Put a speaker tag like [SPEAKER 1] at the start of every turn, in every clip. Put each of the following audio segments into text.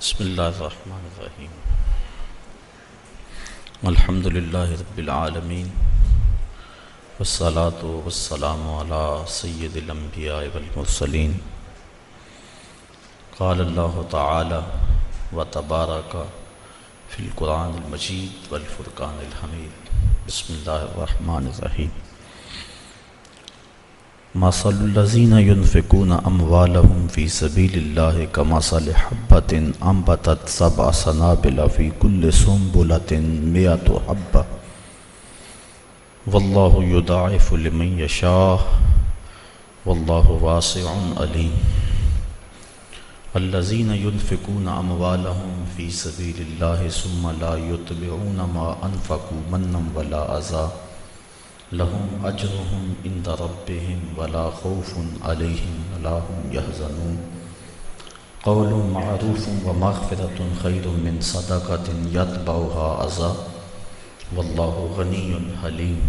[SPEAKER 1] بسم اللہ الرحمن الرحیم الحمد للہ رب العالمین والصلاة والسلام علی سید الانبیاء والمرسلین قال اللہ تعالی وتبارک فی القرآن المجید والفرقان الحمید بسم اللہ الرحمن الرحیم مثل الذین ينفقون اموالهم فی سبیل اللہ کمثل حبۃ انبتت سبع سنابل فی کل سنبلۃ مئۃ حبۃ واللہ یضاعف لمن یشاء واللہ واسع علیم الذین ينفقون اموالهم فی سبیل اللہ ثم لا یتبعون ما انفقوا منا ولا اذى لهم اجرهم عند ربهم ولا خوف عليهم ولا هم يحزنون قول معروف ومغفرة خير من صدقة يتبعها أذى والله غني حليم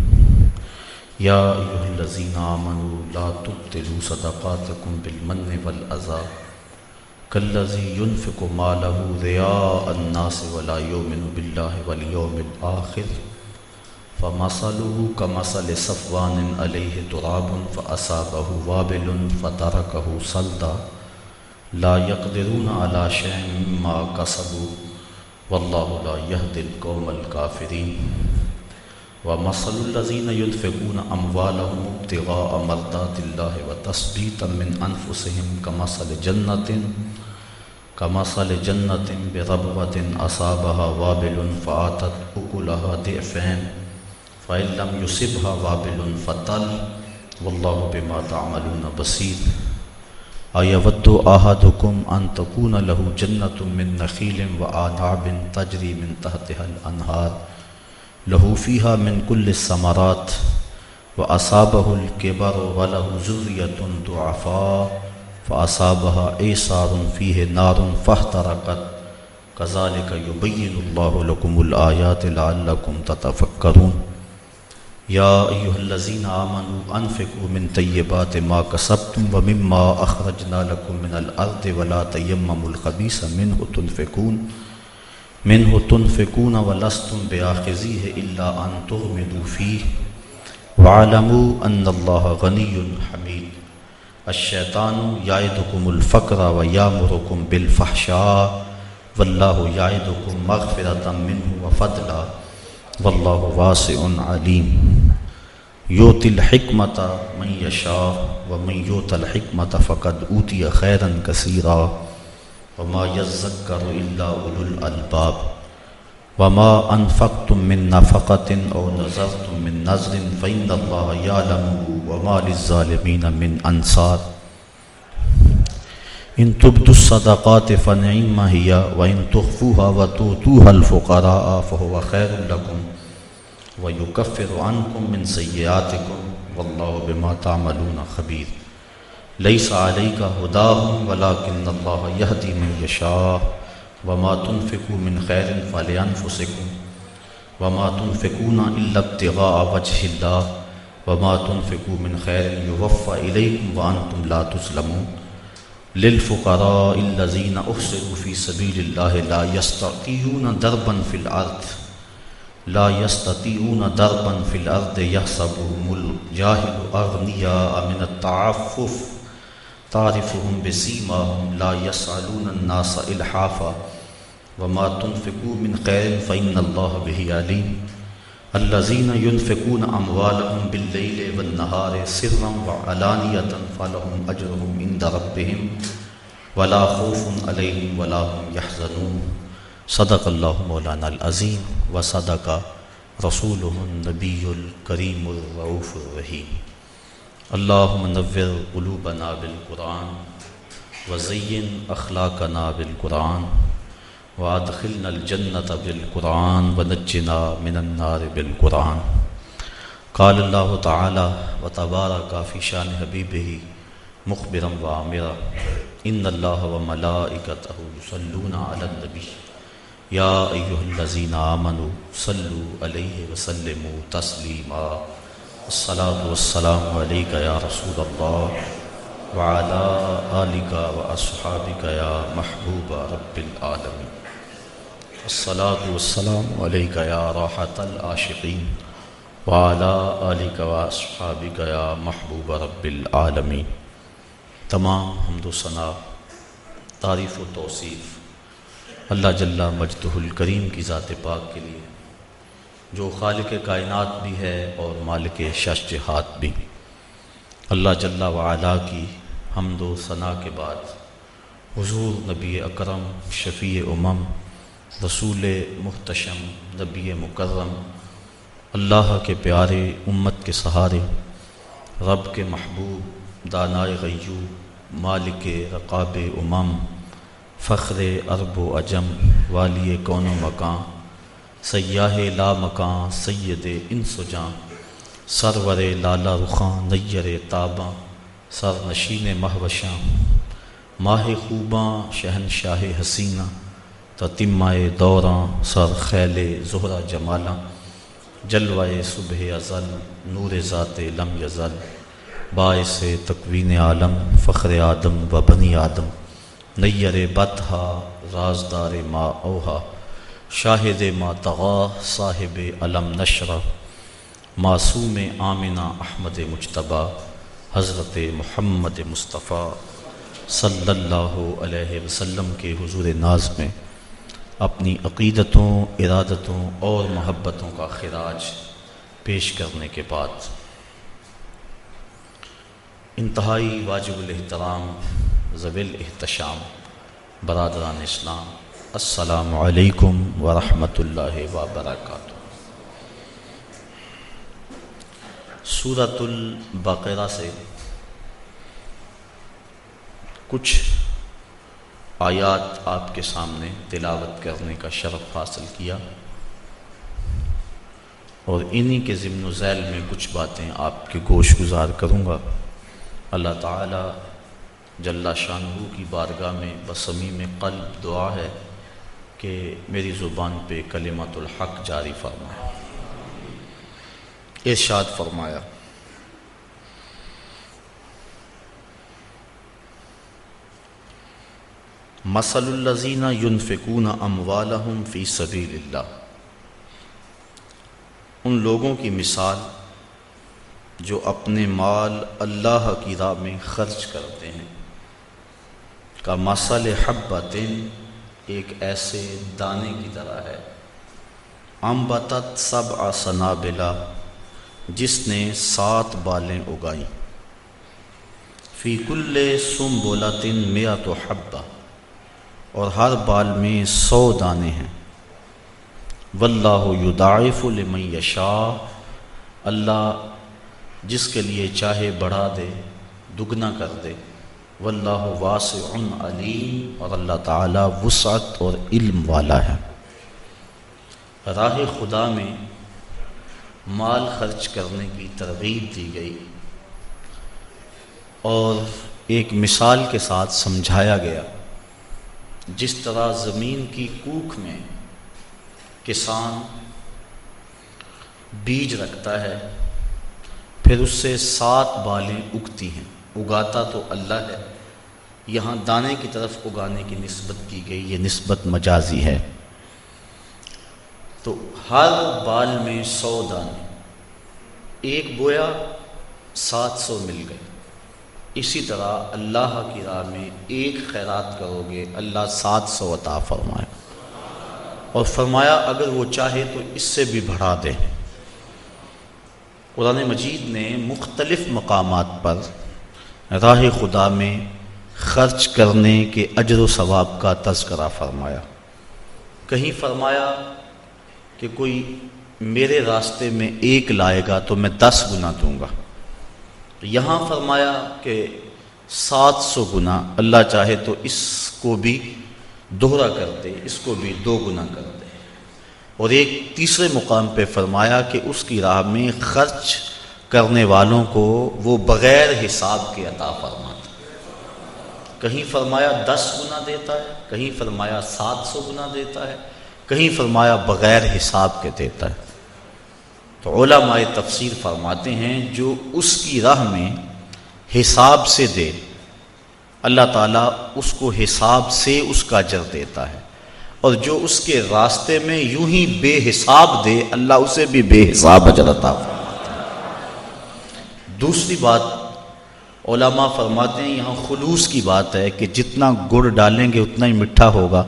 [SPEAKER 1] يا أيها الذين آمنوا لا تبطلوا صدقاتكم بالمن والأذى كالذي ينفق ماله رياء الناس ولا يؤمن بالله واليوم الآخر فمثله كمثل صفوان عليه تراب فأصابه وابل فتركه صلدا لا يقدرون على شيء مما كسبوا والله لا يهدي القوم الكافرين ومثل الذين ينفقون أموالهم ابتغاء مرضات الله وتثبيتا من أنفسهم كمثل جنة بربوة أصابها وابل فآتت أكلها ضعفين فإن لم يصبها وابل فطل والله بما تعملون بصير أيود أحدكم أن تكون له جنة من نخيل وأعناب تجري من تحتها الأنهار له فيها من كل الثمرات وأصابه الكبر وله ذرية ضعفاء فأصابها إعصار فيه نار فاحترقت كذلك يبين الله لكم الآيات لعلكم تتفكرون یا ایہا الذین آمنوا انفقوا من طیبات ما کسبتم ومما اخرجنا لکم من الارض ولا تیمموا الخبیث منہ تنفقون ولستم بآخذیہ الا ان تغمضوا فیہ واعلموا ان اللہ غنی حمید الشیطان یعدکم الفقر ویامرکم بالفحشاء واللہ یعدکم مغفرۃ منہ وفضلا واللہ واسع علیم یؤتی الحکمۃ من یشاء ومن یؤت الحکمۃ فقد اوتی خیرا کثیرا وما یذکر الا اولو الالباب وما انفقتم من نفقۃ او نذرتم من نذر فإن اللہ یعلمہ وما للظالمین من انصار ان تبدوا الصدقات فنعم هي وان تخفوها وتؤتوها الفقراء فهو خير لكم ويكفر عنكم من سيئاتكم والله بما تعملون خبير ليس عليك هداهم ولكن الله يهدي من يشاء وما تنفقوا من خير فلأنفسكم وما تنفقون إلا ابتغاء وجه الله وما تنفقوا من خير يوفى إليكم وأنتم لا تظلمون للفقراء الذين احصروا في سبيل الله لا يستطيعون ضربا في الارض يحسبهم الجاهل اغنياء من التعفف تعرفهم بسيماهم لا يسألون الناس الحافا وما تنفقوا من خير فإن الله به عليم الذين ينفقون أموالهم بالليل والنهار سرا وعلانية فلهم أجرهم عند ربهم ولا خوف عليهم ولا هم يحزنون صدق الله مولانا العظيم وصدق رسوله النبي الكريم الرؤوف الرحيم اللهم نور قلوبنا بالقرآن وزين أخلاقنا بالقرآن وادخلنا الجنة بالقرآن ونجنا من النار بالقرآن قال اللہ تعالی وتبارک فی شان حبیبہ مخبرا وآمرا ان اللہ وملائکتہ یصلون علی النبی یا ایہا الذین آمنوا صلوا علیہ وسلموا تسلیما الصلاة والسلام علیک یا رسول اللہ وعلى آلك وأصحابك يا محبوب رب العالمين الصلاة والسلام عليك يا راحة العاشقين وعلى آلك وأصحابك يا محبوب رب العالمين۔ تمام حمد و ثنا، تعریف و توصیف اللہ جل مجدہ الکریم کی ذات پاک کے لیے، جو خالق کائنات بھی ہے اور مالک شش جہات بھی۔ اللہ جل وعلا کی حمد و ثنا کے بعد حضور نبی اکرم شفیع امم رسول محتشم نبی مکرم اللہ کے پیارے امت کے سہارے رب کے محبوب دانائے غیوب مالک رقاب امم فخر عرب و عجم والی کون و مکان سیاہ لا مکان سید انس و جاں سرور لالا رخاں نیر تاباں سر نشین مہوشاں ماہ خوباں شہنشاہ حسینہ تتمائے دوراں سر خیل زہرہ جمالاں جلوائے صبح ازل نور ذات لم یزل باعث تکوین عالم فخر آدم و بنی آدم نیر بطحا رازدار ما اوہا شاہد ما طغا صاحب علم نشرہ معصوم آمنہ احمد مجتبی حضرت محمد مصطفیٰ صلی اللہ علیہ وسلم کے حضور ناز میں اپنی عقیدتوں ارادتوں اور محبتوں کا خراج پیش کرنے کے بعد انتہائی واجب الاحترام ذوی الاحتشام برادران اسلام، السلام علیکم ورحمۃ اللہ وبرکاتہ۔ سورۃ البقرہ سے کچھ آیات آپ کے سامنے تلاوت کرنے کا شرف حاصل کیا، اور انہی کے ضمن و ذیل میں کچھ باتیں آپ کے گوش گزار کروں گا۔ اللہ تعالی جل شانہ کی بارگاہ میں بصمیم قلب دعا ہے کہ میری زبان پہ کلمۃ الحق جاری فرمائے۔ ارشاد فرمایا، مثل الذین ینفقون اموالہم فی سبیل اللہ، ان لوگوں کی مثال جو اپنے مال اللہ کی راہ میں خرچ کرتے ہیں، کا مثل حبۃ، ایک ایسے دانے کی طرح ہے، انبتت سبع سنابل، جس نے 7 بالیں اگائیں، فی کل سنبلۃ مئۃ حبہ، اور ہر بال میں 100 دانے ہیں، واللہ یضاعف لمن یشاء، اللہ جس کے لیے چاہے بڑھا دے دگنا کر دے، واللہ واسع علیم، اور اللہ تعالی وسعت اور علم والا ہے۔ راہ خدا میں مال خرچ کرنے کی ترغیب دی گئی اور ایک مثال کے ساتھ سمجھایا گیا، جس طرح زمین کی کوکھ میں کسان بیج رکھتا ہے، پھر اس سے 7 بالیں اگتی ہیں، اگاتا تو اللہ ہے، یہاں دانے کی طرف اگانے کی نسبت کی گئی، یہ نسبت مجازی ہے، تو ہر بال میں 100 دانے، ایک بویا 700 مل گئے۔ اسی طرح اللہ کی راہ میں ایک خیرات کرو گے، اللہ 700 عطا فرمائے، اور فرمایا اگر وہ چاہے تو اس سے بھی بڑھا دے۔ قرآن مجید نے مختلف مقامات پر راہ خدا میں خرچ کرنے کے اجر و ثواب کا تذکرہ فرمایا۔ کہیں فرمایا کہ کوئی میرے راستے میں 1 لائے گا تو میں 10 گنا دوں گا، یہاں فرمایا کہ 700 گنا، اللہ چاہے تو اس کو بھی دوہرا کر دے، اس کو بھی 2 گنا کر دے، اور ایک تیسرے مقام پہ فرمایا کہ اس کی راہ میں خرچ کرنے والوں کو وہ بغیر حساب کے عطا فرماتا۔ کہیں فرمایا 10 گنا دیتا ہے، کہیں فرمایا 700 گنا دیتا ہے، کہیں فرمایا بغیر حساب کے دیتا ہے۔ تو علماء تفسیر فرماتے ہیں جو اس کی راہ میں حساب سے دے اللہ تعالیٰ اس کو حساب سے اس کا اجر دیتا ہے، اور جو اس کے راستے میں یوں ہی بے حساب دے اللہ اسے بھی بے حساب اجر عطا فرماتا ہے۔ دوسری بات علماء فرماتے ہیں یہاں خلوص کی بات ہے کہ جتنا گڑ ڈالیں گے اتنا ہی میٹھا ہوگا،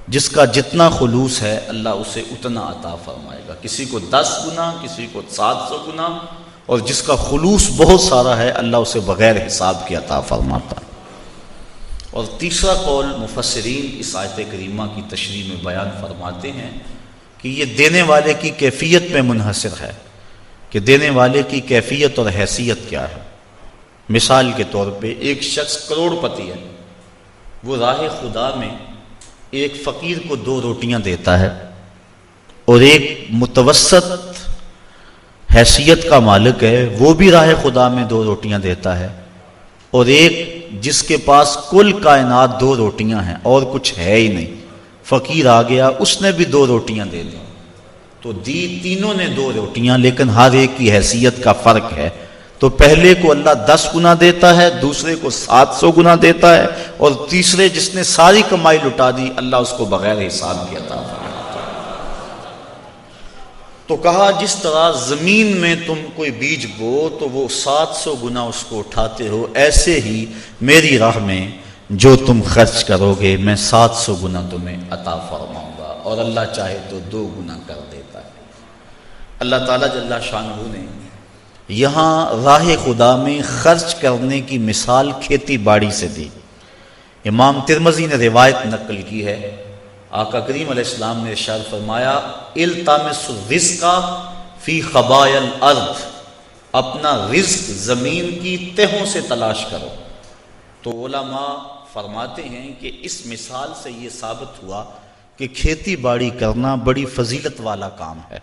[SPEAKER 1] جس کا جتنا خلوص ہے اللہ اسے اتنا عطا فرمائے گا، کسی کو 10 گنا، کسی کو 700 گنا، اور جس کا خلوص بہت سارا ہے اللہ اسے بغیر حساب کے عطا فرماتا ہے۔ اور تیسرا قول مفسرین اس آیت کریمہ کی تشریح میں بیان فرماتے ہیں کہ یہ دینے والے کی کیفیت میں منحصر ہے کہ دینے والے کی کیفیت اور حیثیت کیا ہے۔ مثال کے طور پہ ایک شخص کروڑ پتی ہے، وہ راہ خدا میں ایک فقیر کو 2 روٹیاں دیتا ہے، اور ایک متوسط حیثیت کا مالک ہے وہ بھی راہ خدا میں 2 روٹیاں دیتا ہے، اور ایک جس کے پاس کل کائنات 2 روٹیاں ہیں اور کچھ ہے ہی نہیں، فقیر آ گیا اس نے بھی 2 روٹیاں دے دی، تو دی تینوں نے 2 روٹیاں، لیکن ہر ایک کی حیثیت کا فرق ہے۔ تو پہلے کو اللہ 10 گنا دیتا ہے، دوسرے کو 700 گنا دیتا ہے، اور تیسرے جس نے ساری کمائی لٹا دی اللہ اس کو بغیر حساب کے عطا فرماتا ہے۔ تو کہا جس طرح زمین میں تم کوئی بیج بو تو وہ 700 گنا اس کو اٹھاتے ہو، ایسے ہی میری راہ میں جو تم خرچ کرو گے میں 700 گنا تمہیں عطا فرماؤں گا، اور اللہ چاہے تو 2 گنا کر دیتا ہے۔ اللہ تعالیٰ جل شانہ نے یہاں راہ خدا میں خرچ کرنے کی مثال کھیتی باڑی سے دی۔ امام ترمذی نے روایت نقل کی ہے، آقا کریم علیہ السلام نے ارشاد فرمایا التمس الرزق فی خبایا الارض، اپنا رزق زمین کی تہوں سے تلاش کرو۔ تو علماء فرماتے ہیں کہ اس مثال سے یہ ثابت ہوا کہ کھیتی باڑی کرنا بڑی فضیلت والا کام ہے،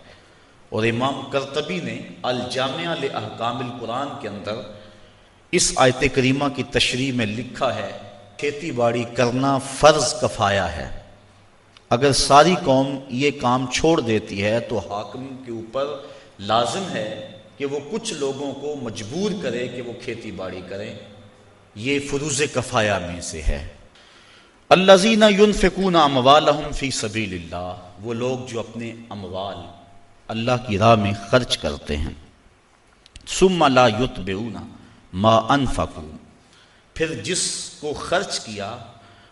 [SPEAKER 1] اور امام قرطبی نے الجامع لاحکام القرآن کے اندر اس آیت کریمہ کی تشریح میں لکھا ہے کھیتی باڑی کرنا فرض کفایہ ہے، اگر ساری قوم یہ کام چھوڑ دیتی ہے تو حاکم کے اوپر لازم ہے کہ وہ کچھ لوگوں کو مجبور کرے کہ وہ کھیتی باڑی کریں، یہ فروض کفایہ میں سے ہے۔ الذین ینفقون اموالہم فی سبیل اللہ، وہ لوگ جو اپنے اموال اللہ کی راہ میں خرچ کرتے ہیں، ثم لا یتبعون ما انفقوا، پھر جس کو خرچ کیا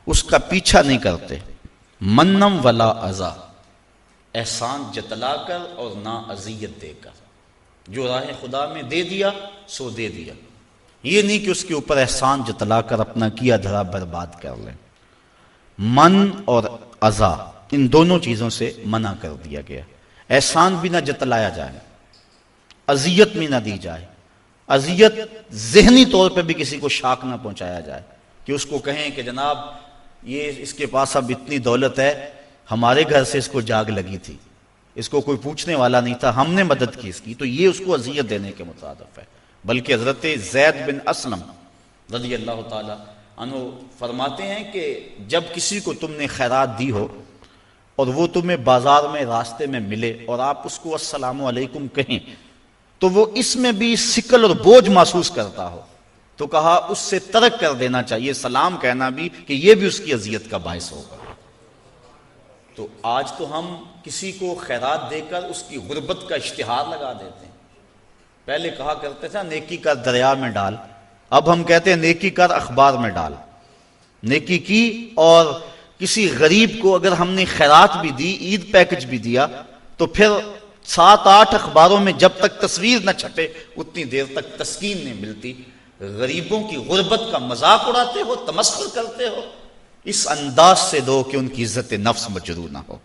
[SPEAKER 1] اس کا پیچھا نہیں کرتے، منم ولا اذا، احسان جتلا کر اور نہ اذیت دے کر، جو راہ خدا میں دے دیا سو دے دیا، یہ نہیں کہ اس کے اوپر احسان جتلا کر اپنا کیا دھرا برباد کر لیں۔ من اور اذا ان دونوں چیزوں سے منع کر دیا گیا، احسان بھی نہ جتلایا جائے، اذیت بھی نہ دی جائے، اذیت ذہنی طور پہ بھی کسی کو شاک نہ پہنچایا جائے کہ اس کو کہیں کہ جناب یہ اس کے پاس اب اتنی دولت ہے، ہمارے گھر سے اس کو جاگ لگی تھی، اس کو کوئی پوچھنے والا نہیں تھا، ہم نے مدد کی اس کی، تو یہ اس کو اذیت دینے کے مترادف ہے۔ بلکہ حضرت زید بن اسلم رضی اللہ تعالی عنہ فرماتے ہیں کہ جب کسی کو تم نے خیرات دی ہو اور وہ تمہیں بازار میں راستے میں ملے اور آپ اس کو السلام علیکم کہیں تو وہ اس میں بھی ثقل اور بوجھ محسوس کرتا ہو تو کہا اس سے ترک کر دینا چاہیے سلام کہنا بھی، کہ یہ بھی اس کی اذیت کا باعث ہوگا۔ تو آج تو ہم کسی کو خیرات دے کر اس کی غربت کا اشتہار لگا دیتے ہیں، پہلے کہا کرتے تھے نیکی کر دریا میں ڈال، اب ہم کہتے ہیں نیکی کر اخبار میں ڈال۔ نیکی کی اور کسی غریب کو اگر ہم نے خیرات بھی دی، عید پیکج بھی دیا، تو پھر 7-8 اخباروں میں جب تک تصویر نہ چھپے اتنی دیر تک تسکین نہیں ملتی۔ غریبوں کی غربت کا مذاق اڑاتے ہو، تمسخر کرتے ہو، اس انداز سے دو کہ ان کی عزت نفس مجروح نہ ہو۔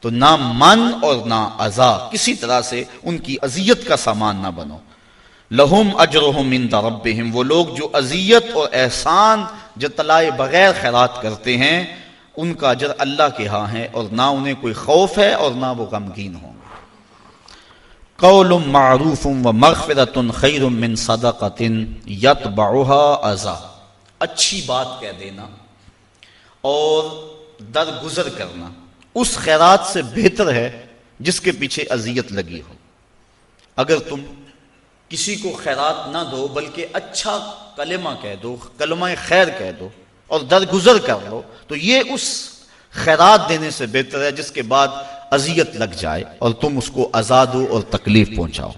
[SPEAKER 1] تو نہ من اور نہ اذا، کسی طرح سے ان کی اذیت کا سامان نہ بنو۔ لہم اجرہم عند ربہم، وہ لوگ جو اذیت اور احسان جتلائے بغیر خیرات کرتے ہیں ان کا اجر اللہ کے ہاں ہے، اور نہ انہیں کوئی خوف ہے اور نہ وہ غمگین ہوں۔ قول معروف ومغفرۃ خیر من صدقۃ یتبعها اذی، اچھی بات کہہ دینا اور درگزر کرنا اس خیرات سے بہتر ہے جس کے پیچھے اذیت لگی ہو۔ اگر تم کسی کو خیرات نہ دو بلکہ اچھا کلمہ کہہ دو، کلمہ خیر کہہ دو اور درگزر کر لو، تو یہ اس خیرات دینے سے بہتر ہے جس کے بعد اذیت لگ جائے اور تم اس کو اذا دو اور تکلیف پہنچاؤ۔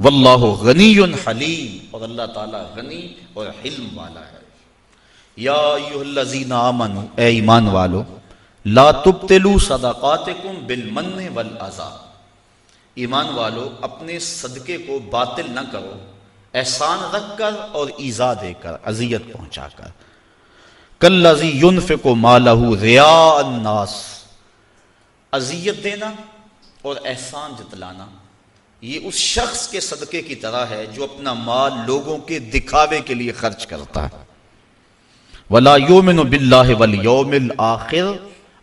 [SPEAKER 1] واللہ غنی حلیم، اور اللہ تعالیٰ غنی اور حلم والا ہے۔ یا ایھا الذین آمنوا، اے ایمان والو، لا تبطلوا صدقاتکم بالمن والاذی، ایمان والو اپنے صدقے کو باطل نہ کرو احسان رکھ کر اور ایذا دے کر، اذیت پہنچا کر۔ کالذی ینفق مالہ رئاء الناس، اذیت دینا اور احسان جتلانا یہ اس شخص کے صدقے کی طرح ہے جو اپنا مال لوگوں کے دکھاوے کے لیے خرچ کرتا ہے۔ ولا یؤمن باللہ والیوم الآخر،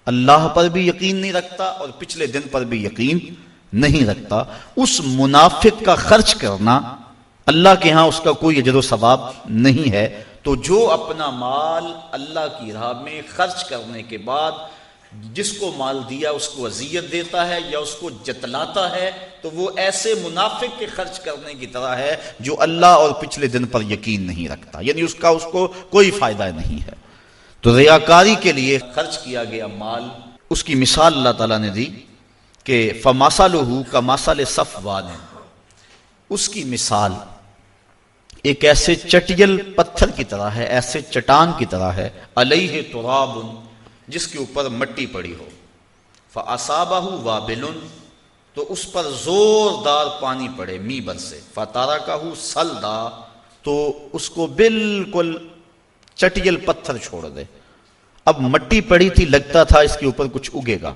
[SPEAKER 1] اللہ پر بھی یقین نہیں رکھتا اور پچھلے دن پر بھی یقین نہیں رکھتا۔ اس منافق کا خرچ کرنا اللہ کے ہاں اس کا کوئی اجر و ثواب نہیں ہے۔ تو جو اپنا مال اللہ کی راہ میں خرچ کرنے کے بعد جس کو مال دیا اس کو اذیت دیتا ہے یا اس کو جتلاتا ہے، تو وہ ایسے منافق کے خرچ کرنے کی طرح ہے جو اللہ اور پچھلے دن پر یقین نہیں رکھتا، یعنی اس کو کوئی فائدہ نہیں ہے۔ تو ریاکاری کے لیے خرچ کیا گیا مال، اس کی مثال اللہ تعالیٰ نے دی کہ فَمَثَلُهُ كَمَثَلِ صَفْوَانٍ، اس کی مثال ایک ایسے چٹیل پتھر کی طرح ہے، ایسے چٹان کی طرح ہے، علیہ تراب، جس کے اوپر مٹی پڑی ہو، فَأَصَابَهُ وَابِلٌ، تو اس پر زوردار پانی پڑے می برسے، فَتَرَكَهُ صَلْدًا، تو اس کو بالکل چٹیل پتھر چھوڑ دے۔ اب مٹی پڑی تھی، لگتا تھا اس کے اوپر کچھ اگے گا،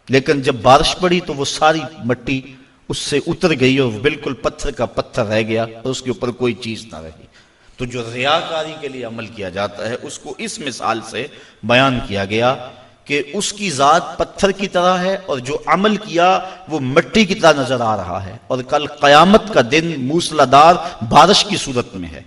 [SPEAKER 1] لیکن جب بارش پڑی تو وہ ساری مٹی اس سے اتر گئی اور بالکل پتھر کا پتھر رہ گیا اور اس کے اوپر کوئی چیز نہ رہی۔ تو جو ریاکاری کے لیے عمل کیا جاتا ہے اس کو اس مثال سے بیان کیا گیا کہ اس کی ذات پتھر کی طرح ہے اور جو عمل کیا وہ مٹی کی طرح نظر آ رہا ہے، اور کل قیامت کا دن موسلادھار بارش کی صورت میں ہے،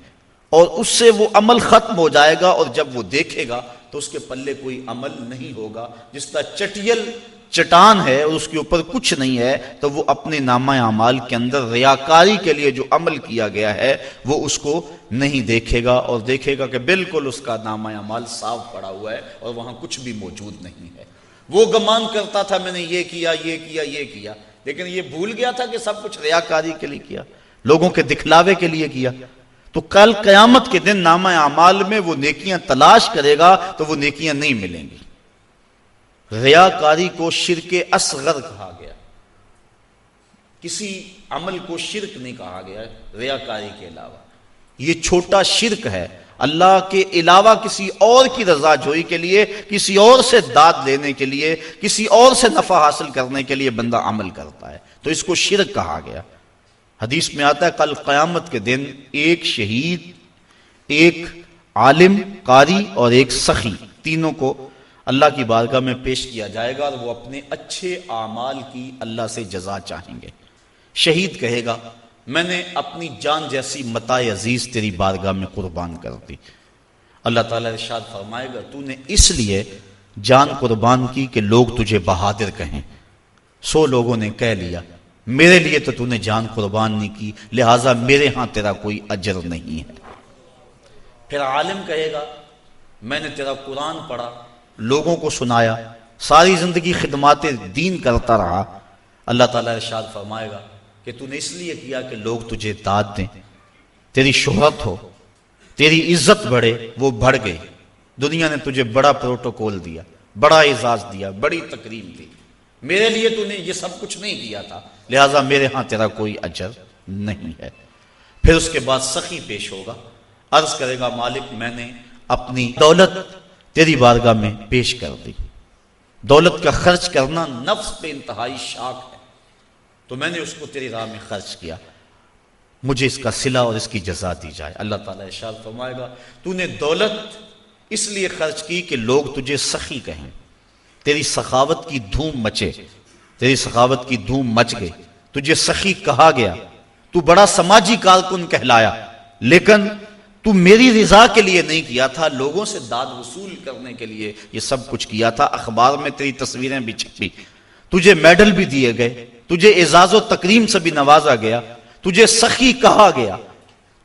[SPEAKER 1] اور اس سے وہ عمل ختم ہو جائے گا، اور جب وہ دیکھے گا تو اس کے پلے کوئی عمل نہیں ہوگا۔ جس طرح چٹیل چٹان ہے اور اس کے اوپر کچھ نہیں ہے، تو وہ اپنے نامہ اعمال کے اندر ریاکاری کے لیے جو عمل کیا گیا ہے وہ اس کو نہیں دیکھے گا، اور دیکھے گا کہ بالکل اس کا نامہ اعمال صاف پڑا ہوا ہے اور وہاں کچھ بھی موجود نہیں ہے۔ وہ گمان کرتا تھا میں نے یہ کیا یہ کیا یہ کیا، لیکن یہ بھول گیا تھا کہ سب کچھ ریاکاری کے لیے کیا، لوگوں کے دکھلاوے کے لیے کیا۔ تو کل قیامت کے دن نامہ اعمال میں وہ نیکیاں تلاش کرے گا تو وہ نیکیاں نہیں ملیں گی۔ ریاکاری کو شرک اصغر کہا گیا، کسی عمل کو شرک نہیں کہا گیا ریاکاری کے علاوہ، یہ چھوٹا شرک ہے۔ اللہ کے علاوہ کسی اور کی رضا جوئی کے لیے، کسی اور سے داد لینے کے لیے، کسی اور سے نفع حاصل کرنے کے لیے بندہ عمل کرتا ہے، تو اس کو شرک کہا گیا۔ حدیث میں آتا ہے کل قیامت کے دن ایک شہید، ایک عالم قاری اور ایک سخی، تینوں کو اللہ کی بارگاہ میں پیش کیا جائے گا اور وہ اپنے اچھے اعمال کی اللہ سے جزا چاہیں گے۔ شہید کہے گا میں نے اپنی جان جیسی متاع عزیز تیری بارگاہ میں قربان کر دی۔ اللہ تعالیٰ ارشاد فرمائے گا تو نے اس لیے جان قربان کی کہ لوگ تجھے بہادر کہیں، 100 لوگوں نے کہہ لیا میرے لیے تو نے جان قربان نہیں کی، لہٰذا میرے ہاں تیرا کوئی اجر نہیں ہے۔ پھر عالم کہے گا میں نے تیرا قرآن پڑھا، لوگوں کو سنایا، ساری زندگی خدمات دین کرتا رہا۔ اللہ تعالیٰ ارشاد فرمائے گا کہ تو نے اس لیے کیا کہ لوگ تجھے داد دیں، تیری شہرت ہو، تیری عزت بڑھے، وہ بڑھ گئی۔ دنیا نے تجھے بڑا پروٹوکول دیا، بڑا اعزاز دیا، بڑی تکریم دی، میرے لیے تو نے یہ سب کچھ نہیں کیا تھا، لہٰذا میرے ہاں تیرا کوئی اجر نہیں ہے۔ پھر اس کے بعد سخی پیش ہوگا، عرض کرے گا مالک میں نے اپنی دولت تیری بارگاہ میں پیش کر دی، دولت کا خرچ کرنا نفس پہ انتہائی شاق ہے، تو میں نے اس کو تیری راہ میں خرچ کیا، مجھے اس کا صلہ اور اس کی جزا دی جائے۔ اللہ تعالیٰ ارشاد فرمائے گا تو نے دولت اس لیے خرچ کی کہ لوگ تجھے سخی کہیں، تیری سخاوت کی دھوم مچے، تیری سخاوت کی دھوم مچ گئی، تجھے سخی کہا گیا، تو بڑا سماجی کارکن کہلایا، لیکن تو میری رضا کے لیے نہیں کیا تھا، لوگوں سے داد وصول کرنے کے لیے یہ سب کچھ کیا تھا۔ اخبار میں تیری تصویریں بھی چھپی، تجھے میڈل بھی دیے گئے، تجھے اعزاز و تکریم سے بھی نوازا گیا، تجھے سخی کہا گیا،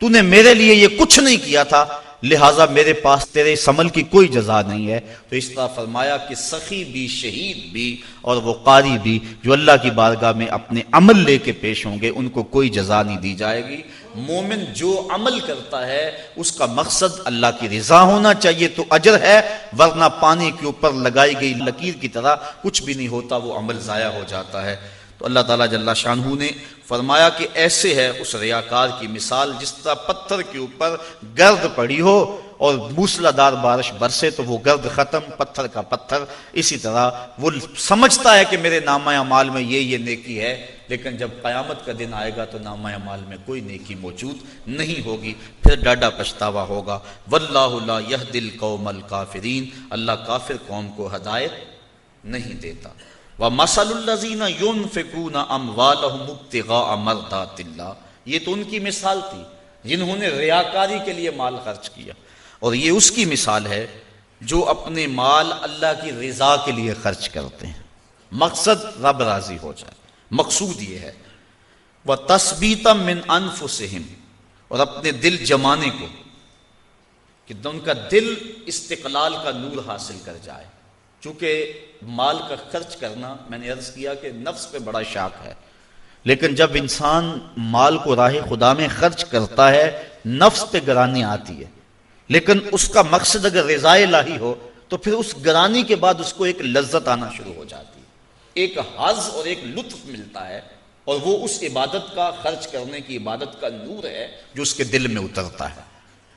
[SPEAKER 1] تو نے میرے لیے یہ کچھ نہیں کیا تھا، لہٰذا میرے پاس تیرے اس عمل کی کوئی جزا نہیں ہے۔ تو اس طرح فرمایا کہ سخی بھی، شہید بھی، اور وہ قاری بھی جو اللہ کی بارگاہ میں اپنے عمل لے کے پیش ہوں گے، ان کو کوئی جزا نہیں دی جائے گی۔ مومن جو عمل کرتا ہے اس کا مقصد اللہ کی رضا ہونا چاہیے تو اجر ہے، ورنہ پانی کے اوپر لگائی گئی لکیر کی طرح کچھ بھی نہیں ہوتا، وہ عمل ضائع ہو جاتا ہے۔ تو اللہ تعالیٰ جل شانہ نے فرمایا کہ ایسے ہے اس ریاکار کی مثال جس طرح پتھر کے اوپر گرد پڑی ہو اور موسلا دار بارش برسے تو وہ گرد ختم، پتھر کا پتھر۔ اسی طرح وہ سمجھتا ہے کہ میرے نامہ اعمال میں یہ نیکی ہے، لیکن جب قیامت کا دن آئے گا تو نامہ اعمال میں کوئی نیکی موجود نہیں ہوگی، پھر ڈاڈا پچھتاوا ہوگا۔ واللہ لا یہدی القوم الکافرین، اللہ کافر قوم کو ہدایت نہیں دیتا۔ وَمَثَلُ الَّذِينَ يُنْفِقُونَ أَمْوَالَهُمُ ابْتِغَاءَ مَرْضَاتِ اللَّهِ، یہ تو ان کی مثال تھی جنہوں نے ریاکاری کے لیے مال خرچ کیا، اور یہ اس کی مثال ہے جو اپنے مال اللہ کی رضا کے لیے خرچ کرتے ہیں، مقصد رب راضی ہو جائے، مقصود یہ ہے۔ وَتَثْبِيتًا مِّنْ أَنفُسِهِمْ، اور اپنے دل جمانے کو کہ ان کا دل استقلال کا نور حاصل کر جائے۔ چونکہ مال کا خرچ کرنا، میں نے عرض کیا کہ نفس پہ بڑا شاق ہے، لیکن جب انسان مال کو راہ خدا میں خرچ کرتا ہے نفس پہ گرانی آتی ہے، لیکن اس کا مقصد اگر رضا الہی ہو تو پھر اس گرانی کے بعد اس کو ایک لذت آنا شروع ہو جاتی ہے، ایک حظ اور ایک لطف ملتا ہے، اور وہ اس عبادت کا، خرچ کرنے کی عبادت کا نور ہے جو اس کے دل میں اترتا ہے۔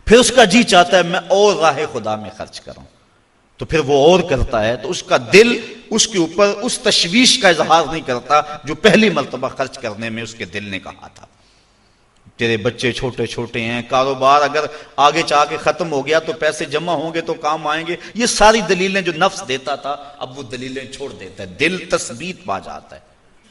[SPEAKER 1] پھر اس کا جی چاہتا ہے میں اور راہ خدا میں خرچ کروں، تو پھر وہ اور کرتا ہے، تو اس کا دل اس کے اوپر اس تشویش کا اظہار نہیں کرتا جو پہلی مرتبہ خرچ کرنے میں اس کے دل نے کہا تھا۔ تیرے بچے چھوٹے چھوٹے ہیں، کاروبار اگر آگے چاہ کے ختم ہو گیا تو پیسے جمع ہوں گے تو کام آئیں گے، یہ ساری دلیلیں جو نفس دیتا تھا اب وہ دلیلیں چھوڑ دیتا ہے، دل تثبیت پا جاتا ہے،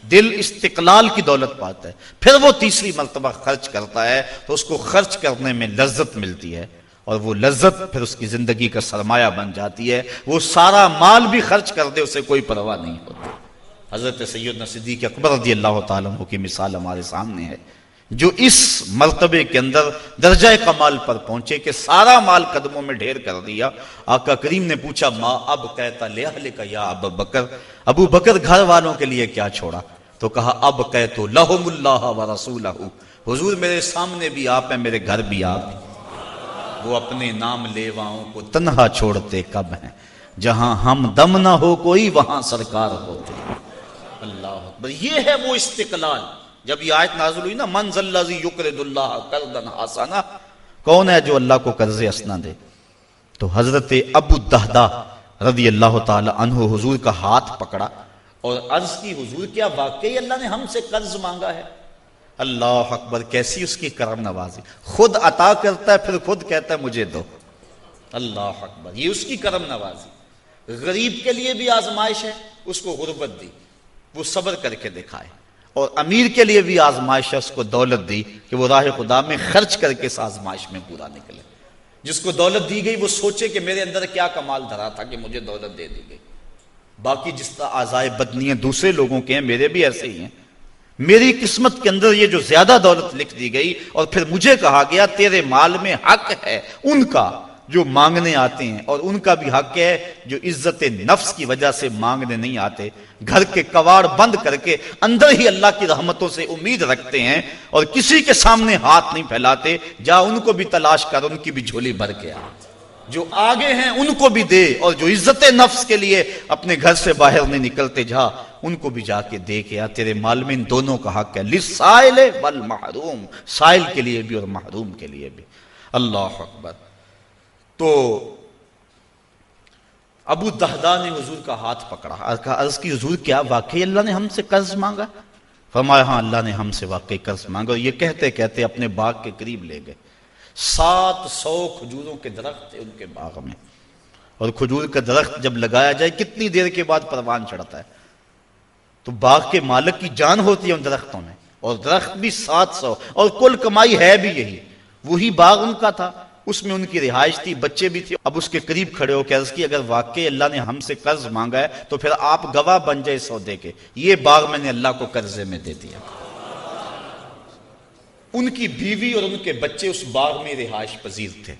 [SPEAKER 1] دل استقلال کی دولت پاتا ہے، پھر وہ تیسری مرتبہ خرچ کرتا ہے تو اس کو خرچ کرنے میں لذت ملتی ہے، اور وہ لذت پھر اس کی زندگی کا سرمایہ بن جاتی ہے، وہ سارا مال بھی خرچ کر دے اسے کوئی پرواہ نہیں ہوتی۔ حضرت سیدنا صدیق اکبر رضی اللہ تعالیٰ عنہ کی مثال ہمارے سامنے ہے، جو اس مرتبے کے اندر درجہ کمال پر پہنچے کہ سارا مال قدموں میں ڈھیر کر دیا۔ آقا کریم نے پوچھا ما اب کہتا لأہلک یا ابو بکر، ابو بکر گھر والوں کے لیے کیا چھوڑا؟ تو کہا اب کہتو لہم اللہ ورسولہ، حضور میرے سامنے بھی آپ ہیں، میرے گھر بھی آپ ہیں، وہ اپنے نام لیواؤں کو تنہا چھوڑتے کب ہیں، جہاں ہم دم نہ ہو کوئی وہاں سرکار ہوتے۔ اللہ اکبر، یہ ہے وہ استقلال۔ جب یہ آیت نازل ہوئی نا من ذا الذی یقرض اللہ قرضا حسنا، کون ہے جو اللہ کو قرض حسنا دے؟ تو حضرت ابو الدہداء رضی اللہ تعالی عنہ حضور کا ہاتھ پکڑا اور عرض کی حضور کیا واقعی اللہ نے ہم سے قرض مانگا ہے؟ اللہ اکبر، کیسی اس کی کرم نوازی، خود عطا کرتا ہے پھر خود کہتا ہے مجھے دو۔ اللہ اکبر، یہ اس کی کرم نوازی۔ غریب کے لیے بھی آزمائش ہے، اس کو غربت دی، وہ صبر کر کے دکھائے، اور امیر کے لیے بھی آزمائش ہے، اس کو دولت دی کہ وہ راہ خدا میں خرچ کر کے اس آزمائش میں پورا نکلے۔ جس کو دولت دی گئی وہ سوچے کہ میرے اندر کیا کمال دھرا تھا کہ مجھے دولت دے دی گئی۔ باقی جس طرح اعضائے بدنی ہیں دوسرے لوگوں کے ہیں، میرے بھی ایسے ہی ہیں، میری قسمت کے اندر یہ جو زیادہ دولت لکھ دی گئی، اور پھر مجھے کہا گیا تیرے مال میں حق ہے ان کا جو مانگنے آتے ہیں، اور ان کا بھی حق ہے جو عزت نفس کی وجہ سے مانگنے نہیں آتے، گھر کے کواڑ بند کر کے اندر ہی اللہ کی رحمتوں سے امید رکھتے ہیں اور کسی کے سامنے ہاتھ نہیں پھیلاتے۔ جا ان کو بھی تلاش کر، ان کی بھی جھولی بھر کے آ، جو آگے ہیں ان کو بھی دے، اور جو عزت نفس کے لیے اپنے گھر سے باہر نہیں نکلتے جا ان کو بھی جا کے دے کے آ۔ تیرے مال میں ان دونوں کا حق ہے، للسائل والمحروم، سائل کے لیے بھی اور محروم کے لیے بھی۔ اللہ اکبر۔ تو ابو الدہداء نے حضور کا ہاتھ پکڑا، عرض کی حضور کیا واقعی اللہ نے ہم سے قرض مانگا؟ فرمایا ہاں اللہ نے ہم سے واقعی قرض مانگا، اور یہ کہتے کہتے اپنے باغ کے قریب لے گئے۔ 700 کھجوروں کے درخت تھے ان کے باغ میں، اور کھجور کا درخت جب لگایا جائے کتنی دیر کے بعد پروان چڑھتا ہے، تو باغ کے مالک کی جان ہوتی ہے ان درختوں میں، اور درخت بھی 700، اور کل کمائی ہے بھی یہی، وہی باغ ان کا تھا، اس میں ان کی رہائش تھی، بچے بھی تھے۔ اب اس کے قریب کھڑے ہو کے عرض کی اگر واقعی اللہ نے ہم سے قرض مانگا ہے تو پھر آپ گواہ بن جائے سودے کے، یہ باغ میں نے اللہ کو قرضے میں دے دیا۔ ان کی بیوی اور ان کے بچے اس باغ میں رہائش پذیر تھے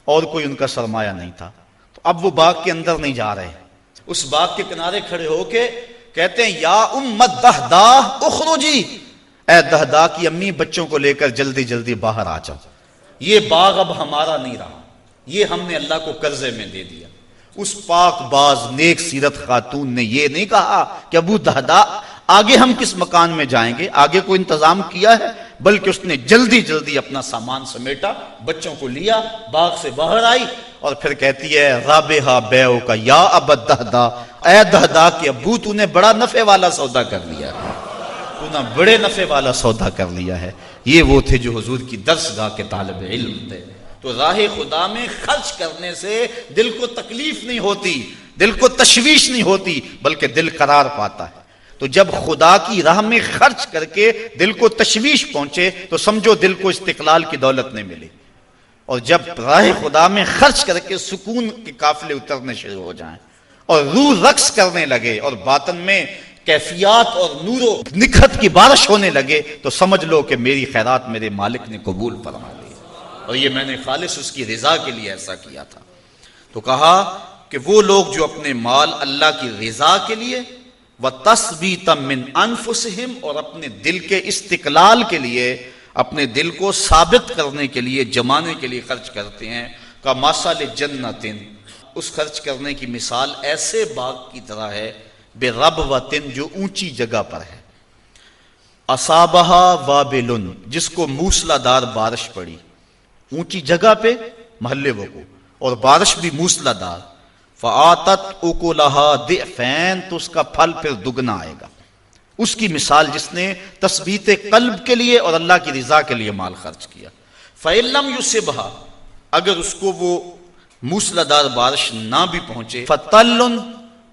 [SPEAKER 1] اور کوئی ان کا سرمایہ نہیں تھا، تو اب وہ باغ کے اندر نہیں جا رہے، اس باغ کے کنارے کھڑے ہو کے کہتے ہیں یا ام دہدا اخرجی، اے دہدا کی امی بچوں کو لے کر جلدی جلدی باہر آ جاؤ، یہ باغ اب ہمارا نہیں رہا، یہ ہم نے اللہ کو قرضے میں دے دیا۔ اس پاک باز نیک سیرت خاتون نے یہ نہیں کہا کہ ابو دہدا آگے ہم کس مکان میں جائیں گے، آگے کوئی انتظام کیا ہے، بلکہ اس نے جلدی جلدی اپنا سامان سمیٹا، بچوں کو لیا، باغ سے باہر آئی اور پھر کہتی ہے رابحہ بیعو کا یا ابا دہدا، اے دہدا کے ابو تو نے بڑا نفع والا سودا کر لیا ہے، تو نے بڑے نفع والا سودا کر لیا ہے۔ یہ وہ تھے جو حضور کی درسگاہ کے طالب علم تھے۔ تو راہ خدا میں خرچ کرنے سے دل کو تکلیف نہیں ہوتی، دل کو تشویش نہیں ہوتی، بلکہ دل قرار پاتا ہے۔ تو جب خدا کی راہ میں خرچ کر کے دل کو تشویش پہنچے تو سمجھو دل کو استقلال کی دولت نہیں ملی، اور جب راہ خدا میں خرچ کر کے سکون کے قافلے اترنے شروع ہو جائیں اور روح رقص کرنے لگے اور باطن میں کیفیات اور نور و نکھت کی بارش ہونے لگے تو سمجھ لو کہ میری خیرات میرے مالک نے قبول فرما لی، اور یہ میں نے خالص اس کی رضا کے لیے ایسا کیا تھا۔ تو کہا کہ وہ لوگ جو اپنے مال اللہ کی رضا کے لیے وَتَثْبِيتًا مِّنْ أَنفُسِهِمْ، اور اپنے دل کے استقلال کے لیے، اپنے دل کو ثابت کرنے کے لیے، جمانے کے لیے خرچ کرتے ہیں، کَمَثَلِ جَنَّةٍ، اس خرچ کرنے کی مثال ایسے باغ کی طرح ہے بِرَبْوَةٍ، جو اونچی جگہ پر ہے، أَصَابَهَا وَابِلٌ، جس کو موسلا دار بارش پڑی، اونچی جگہ پہ محلے وقوع اور بارش بھی موسلا دار، فآتت اکلها ضعفین، تو اس کا پھل پھر دگنا آئے گا۔ اس کی مثال جس نے تثبیت قلب کے لیے اور اللہ کی رضا کے لیے مال خرچ کیا۔ فإن لم يصبها، اگر اس کو وہ موسلا دار بارش نہ بھی پہنچے، فطل،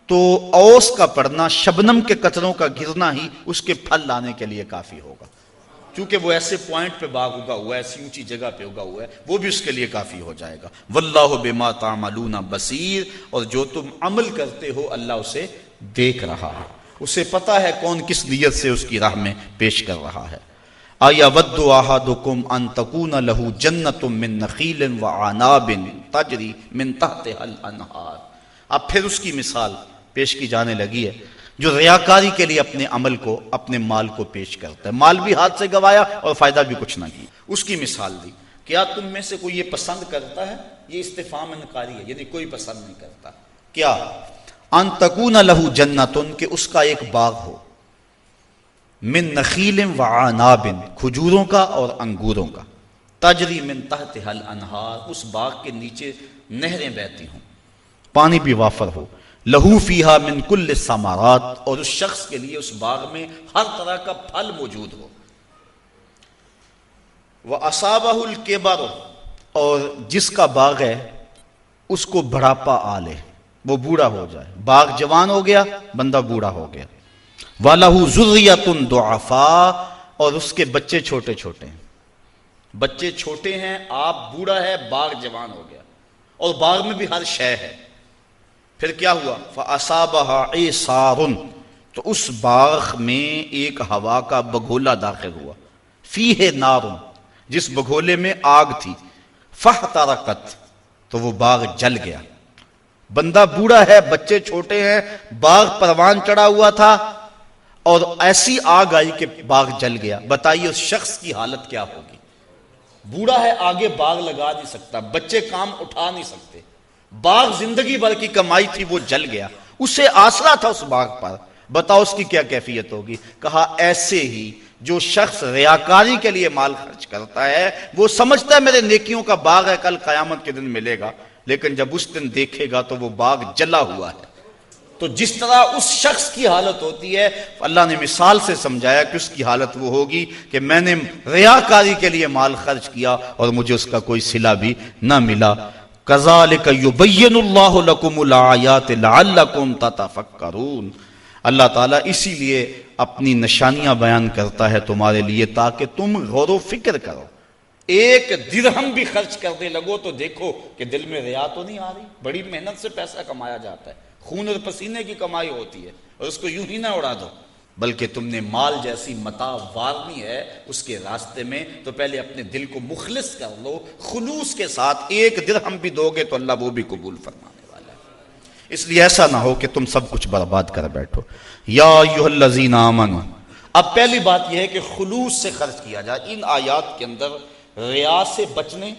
[SPEAKER 1] تو اوس کا پڑنا، شبنم کے قطروں کا گرنا ہی اس کے پھل لانے کے لیے کافی ہوگا، کیونکہ وہ ایسے پوائنٹ پہ باغ اگا ہوا ہے، ایسی اونچی جگہ پہ اگا ہوا ہے، وہ بھی اس کے لیے کافی ہو جائے گا۔ واللہ بما تعملون بصیر، اور جو تم عمل کرتے ہو اللہ اسے دیکھ رہا ہے، اسے پتا ہے کون کس نیت سے اس کی راہ میں پیش کر رہا ہے۔ اَیَوَدُّ أَحَدُکُمْ أَن تَکُونَ لَهُ جَنَّةٌ مِّن نَخِیلٍ وَأَعْنَابٍ تَجْرِی مِن تَحْتِہَا الْأَنْہَارُ، اب پھر اس کی مثال پیش کی جانے لگی ہے جو ریاکاری کے لیے اپنے عمل کو، اپنے مال کو پیش کرتا ہے، مال بھی ہاتھ سے گوایا اور فائدہ بھی کچھ نہ کیا۔ اس کی مثال دی، کیا تم میں سے کوئی یہ پسند کرتا ہے؟ یہ استفہام انکاری ہے، یعنی کوئی پسند نہیں کرتا۔ کیا؟ ان تکون لہ جنتن، کہ اس کا ایک باغ ہو، من نخیل وعناب، کھجوروں کا اور انگوروں کا، تجری من تحتها الانہار، اس باغ کے نیچے نہریں بہتی ہوں، پانی بھی وافر ہو، لہو فیہا من کل الثمرات، اور اس شخص کے لیے اس باغ میں ہر طرح کا پھل موجود ہو، وَأَصَابَهُ الْكِبَرُ، اور جس کا باغ ہے اس کو بڑھاپا آ لے، وہ بوڑھا ہو جائے، باغ جوان ہو گیا، بندہ بوڑھا ہو گیا، وَلَهُ ذُرِّيَّةٌ ضُعَفَاء، اور اس کے بچے چھوٹے چھوٹے ہیں، بچے چھوٹے ہیں، آپ بوڑھا ہے، باغ جوان ہو گیا، اور باغ میں بھی ہر شے ہے۔ پھر کیا ہوا؟ فَأَصَابَهَا عِصَارٌ، تو اس باغ میں ایک ہوا کا بگھولا داخل ہوا، فیہ نار، جس بگھولے میں آگ تھی، فاحترقت، تو وہ باغ جل گیا۔ بندہ بوڑھا ہے، بچے چھوٹے ہیں، باغ پروان چڑھا ہوا تھا اور ایسی آگ آئی کہ باغ جل گیا۔ بتائیے اس شخص کی حالت کیا ہوگی؟ بوڑھا ہے، آگے باغ لگا نہیں سکتا، بچے کام اٹھا نہیں سکتے، باغ زندگی بھر کی کمائی تھی وہ جل گیا، اسے آسرا تھا اس باغ پر، بتاؤ اس کی کیا کیفیت ہوگی؟ کہا ایسے ہی جو شخص ریاکاری کے لیے مال خرچ کرتا ہے، وہ سمجھتا ہے میرے نیکیوں کا باغ ہے، کل قیامت کے دن ملے گا، لیکن جب اس دن دیکھے گا تو وہ باغ جلا ہوا ہے۔ تو جس طرح اس شخص کی حالت ہوتی ہے، اللہ نے مثال سے سمجھایا کہ اس کی حالت وہ ہوگی کہ میں نے ریاکاری کے لیے مال خرچ کیا اور مجھے اس کا کوئی صلہ بھی نہ ملا۔ کذالک یبین اللہ لکم الآیات لعلکم تتفکرون، اللہ تعالیٰ اسی لیے اپنی نشانیاں بیان کرتا ہے تمہارے لیے تاکہ تم غور و فکر کرو۔ ایک درہم بھی خرچ کرنے لگو تو دیکھو کہ دل میں ریا تو نہیں آ رہی، بڑی محنت سے پیسہ کمایا جاتا ہے، خون اور پسینے کی کمائی ہوتی ہے، اور اس کو یوں ہی نہ اڑا دو۔ بلکہ تم نے مال جیسی متاع وارنی ہے اس کے راستے میں، تو پہلے اپنے دل کو مخلص کر لو، خلوص کے ساتھ 1 درہم بھی دو گے تو اللہ وہ بھی قبول فرمانے والا ہے۔ اس لیے ایسا نہ ہو کہ تم سب کچھ برباد کر بیٹھو۔ یا ایھا الذین آمنوا، اب پہلی بات یہ ہے کہ خلوص سے خرچ کیا جائے۔ ان آیات کے اندر ریا سے بچنے،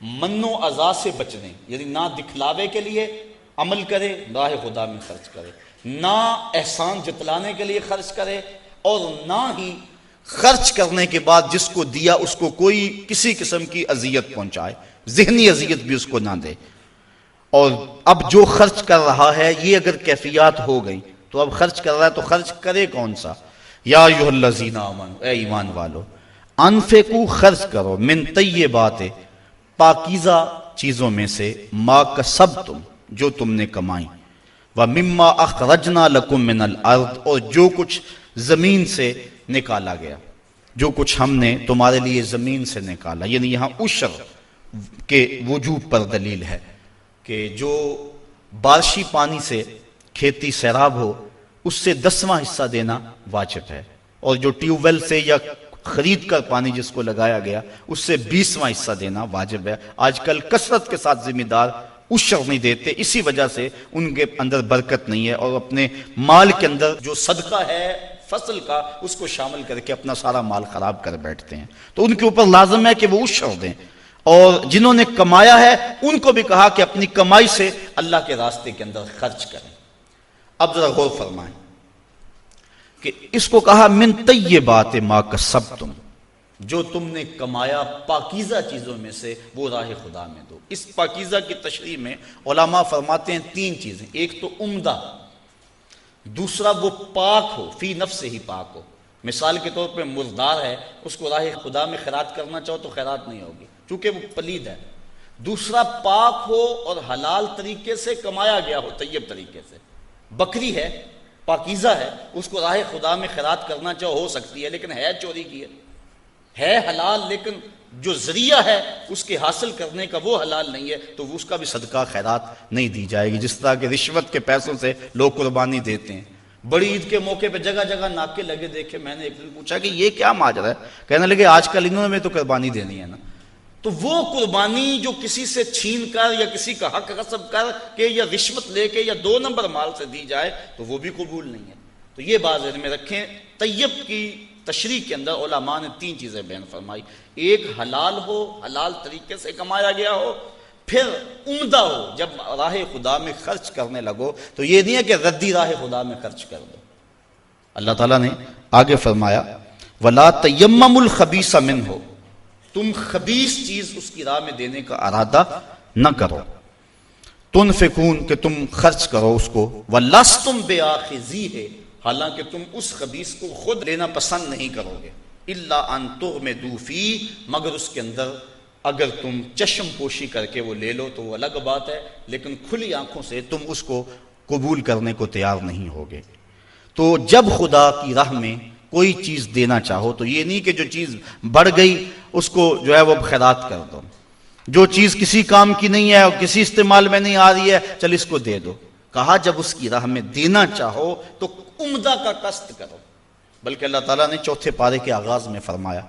[SPEAKER 1] من و اذا سے بچنے، یعنی نہ دکھلاوے کے لیے عمل کرے، راہ خدا میں خرچ کرے، نہ احسان جتلانے کے لیے خرچ کرے، اور نہ ہی خرچ کرنے کے بعد جس کو دیا اس کو کوئی کسی قسم کی اذیت پہنچائے، ذہنی اذیت بھی اس کو نہ دے۔ اور اب جو خرچ کر رہا ہے یہ اگر کیفیات ہو گئی تو اب خرچ کر رہا ہے تو خرچ کرے کون سا؟ یا ایھا الذین آمنوا، اے ایمان والو، انفقوا، خرچ کرو، من طیبات، پاکیزہ چیزوں میں سے، ما کسبتم، جو تم نے کمائی، وَمِمَّا أَخْرَجْنَا لَكُم مِّنَ الْأَرْضِ، اور جو کچھ زمین سے نکالا گیا، جو کچھ ہم نے تمہارے لیے زمین سے نکالا، یعنی یہاں عشر کے وجوب پر دلیل ہے کہ جو بارشی پانی سے کھیتی سیراب ہو اس سے 10واں حصہ دینا واجب ہے، اور جو ٹیوب ویل سے یا خرید کر پانی جس کو لگایا گیا اس سے 20واں حصہ دینا واجب ہے۔ آج کل کثرت کے ساتھ ذمہ دار عشر نہیں دیتے، اسی وجہ سے ان کے اندر برکت نہیں ہے، اور اپنے مال کے اندر جو صدقہ ہے فصل کا اس کو شامل کر کے اپنا سارا مال خراب کر بیٹھتے ہیں۔ تو ان کے اوپر لازم ہے کہ وہ عشر دیں، اور جنہوں نے کمایا ہے ان کو بھی کہا کہ اپنی کمائی سے اللہ کے راستے کے اندر خرچ کریں۔ اب ذرا غور فرمائیں کہ اس کو کہا من طیبات ما کسبتم، جو تم نے کمایا پاکیزہ چیزوں میں سے وہ راہ خدا میں دو۔ اس پاکیزہ کی تشریح میں علماء فرماتے ہیں 3 چیزیں، ایک تو عمدہ، دوسرا وہ پاک ہو، فی نفس ہی پاک ہو۔ مثال کے طور پہ مردار ہے، اس کو راہ خدا میں خیرات کرنا چاہو تو خیرات نہیں ہوگی کیونکہ وہ پلید ہے۔ دوسرا پاک ہو اور حلال طریقے سے کمایا گیا ہو، طیب طریقے سے۔ بکری ہے، پاکیزہ ہے، اس کو راہ خدا میں خیرات کرنا چاہو ہو سکتی ہے، لیکن ہے چوری کی ہے حلال، لیکن جو ذریعہ ہے اس کے حاصل کرنے کا وہ حلال نہیں ہے، تو اس کا بھی صدقہ خیرات نہیں دی جائے گی۔ جس طرح کہ رشوت کے پیسوں سے لوگ قربانی دیتے ہیں، بڑی عید کے موقع پہ جگہ جگہ ناکے لگے دیکھے، میں نے ایک دن پوچھا کہ یہ کیا ماجرا ہے، کہنے لگے آج کل انہوں نے تو قربانی دینی ہے نا، تو وہ قربانی جو کسی سے چھین کر یا کسی کا حق غصب کر کے یا رشوت لے کے یا 2 نمبر مال سے دی جائے تو وہ بھی قبول نہیں ہے۔ تو یہ بات ذہن میں رکھیں، طیب کی تشریح کے اندر علماء نے 3 چیزیں بیان فرمائی، ایک حلال ہو، حلال طریقے سے کمایا گیا ہو، پھر عمدہ ہو، جب راہ خدا میں خرچ کرنے لگو تو یہ نہیں ہے کہ ردی راہ خدا میں خرچ کر دو۔ اللہ تعالیٰ نے آگے فرمایا وَلَا تَيَمَّمُوا الْخَبِيثَ مِنْهُ، تم خبیث چیز اس کی راہ میں دینے کا ارادہ نہ کرو، تنفقون کہ تم خرچ کرو اس کو، وَلَسْتُمْ بِآخِذِيهِ، حالانکہ تم اس خبیث کو خود لینا پسند نہیں کرو گے، إِلَّا أَن تُغْمِضُوا فِيهِ، مگر اس کے اندر اگر تم چشم پوشی کر کے وہ لے لو تو وہ الگ بات ہے، لیکن کھلی آنکھوں سے تم اس کو قبول کرنے کو تیار نہیں ہوگے۔ تو جب خدا کی راہ میں کوئی چیز دینا چاہو تو یہ نہیں کہ جو چیز بڑھ گئی اس کو جو ہے وہ خیرات کر دو، جو چیز کسی کام کی نہیں ہے اور کسی استعمال میں نہیں آ رہی ہے چل اس کو دے دو۔ کہا جب اس کی راہ میں دینا چاہو تو عمدہ کا قصد کرو، بلکہ اللہ تعالیٰ نے 4 پارے کے آغاز میں فرمایا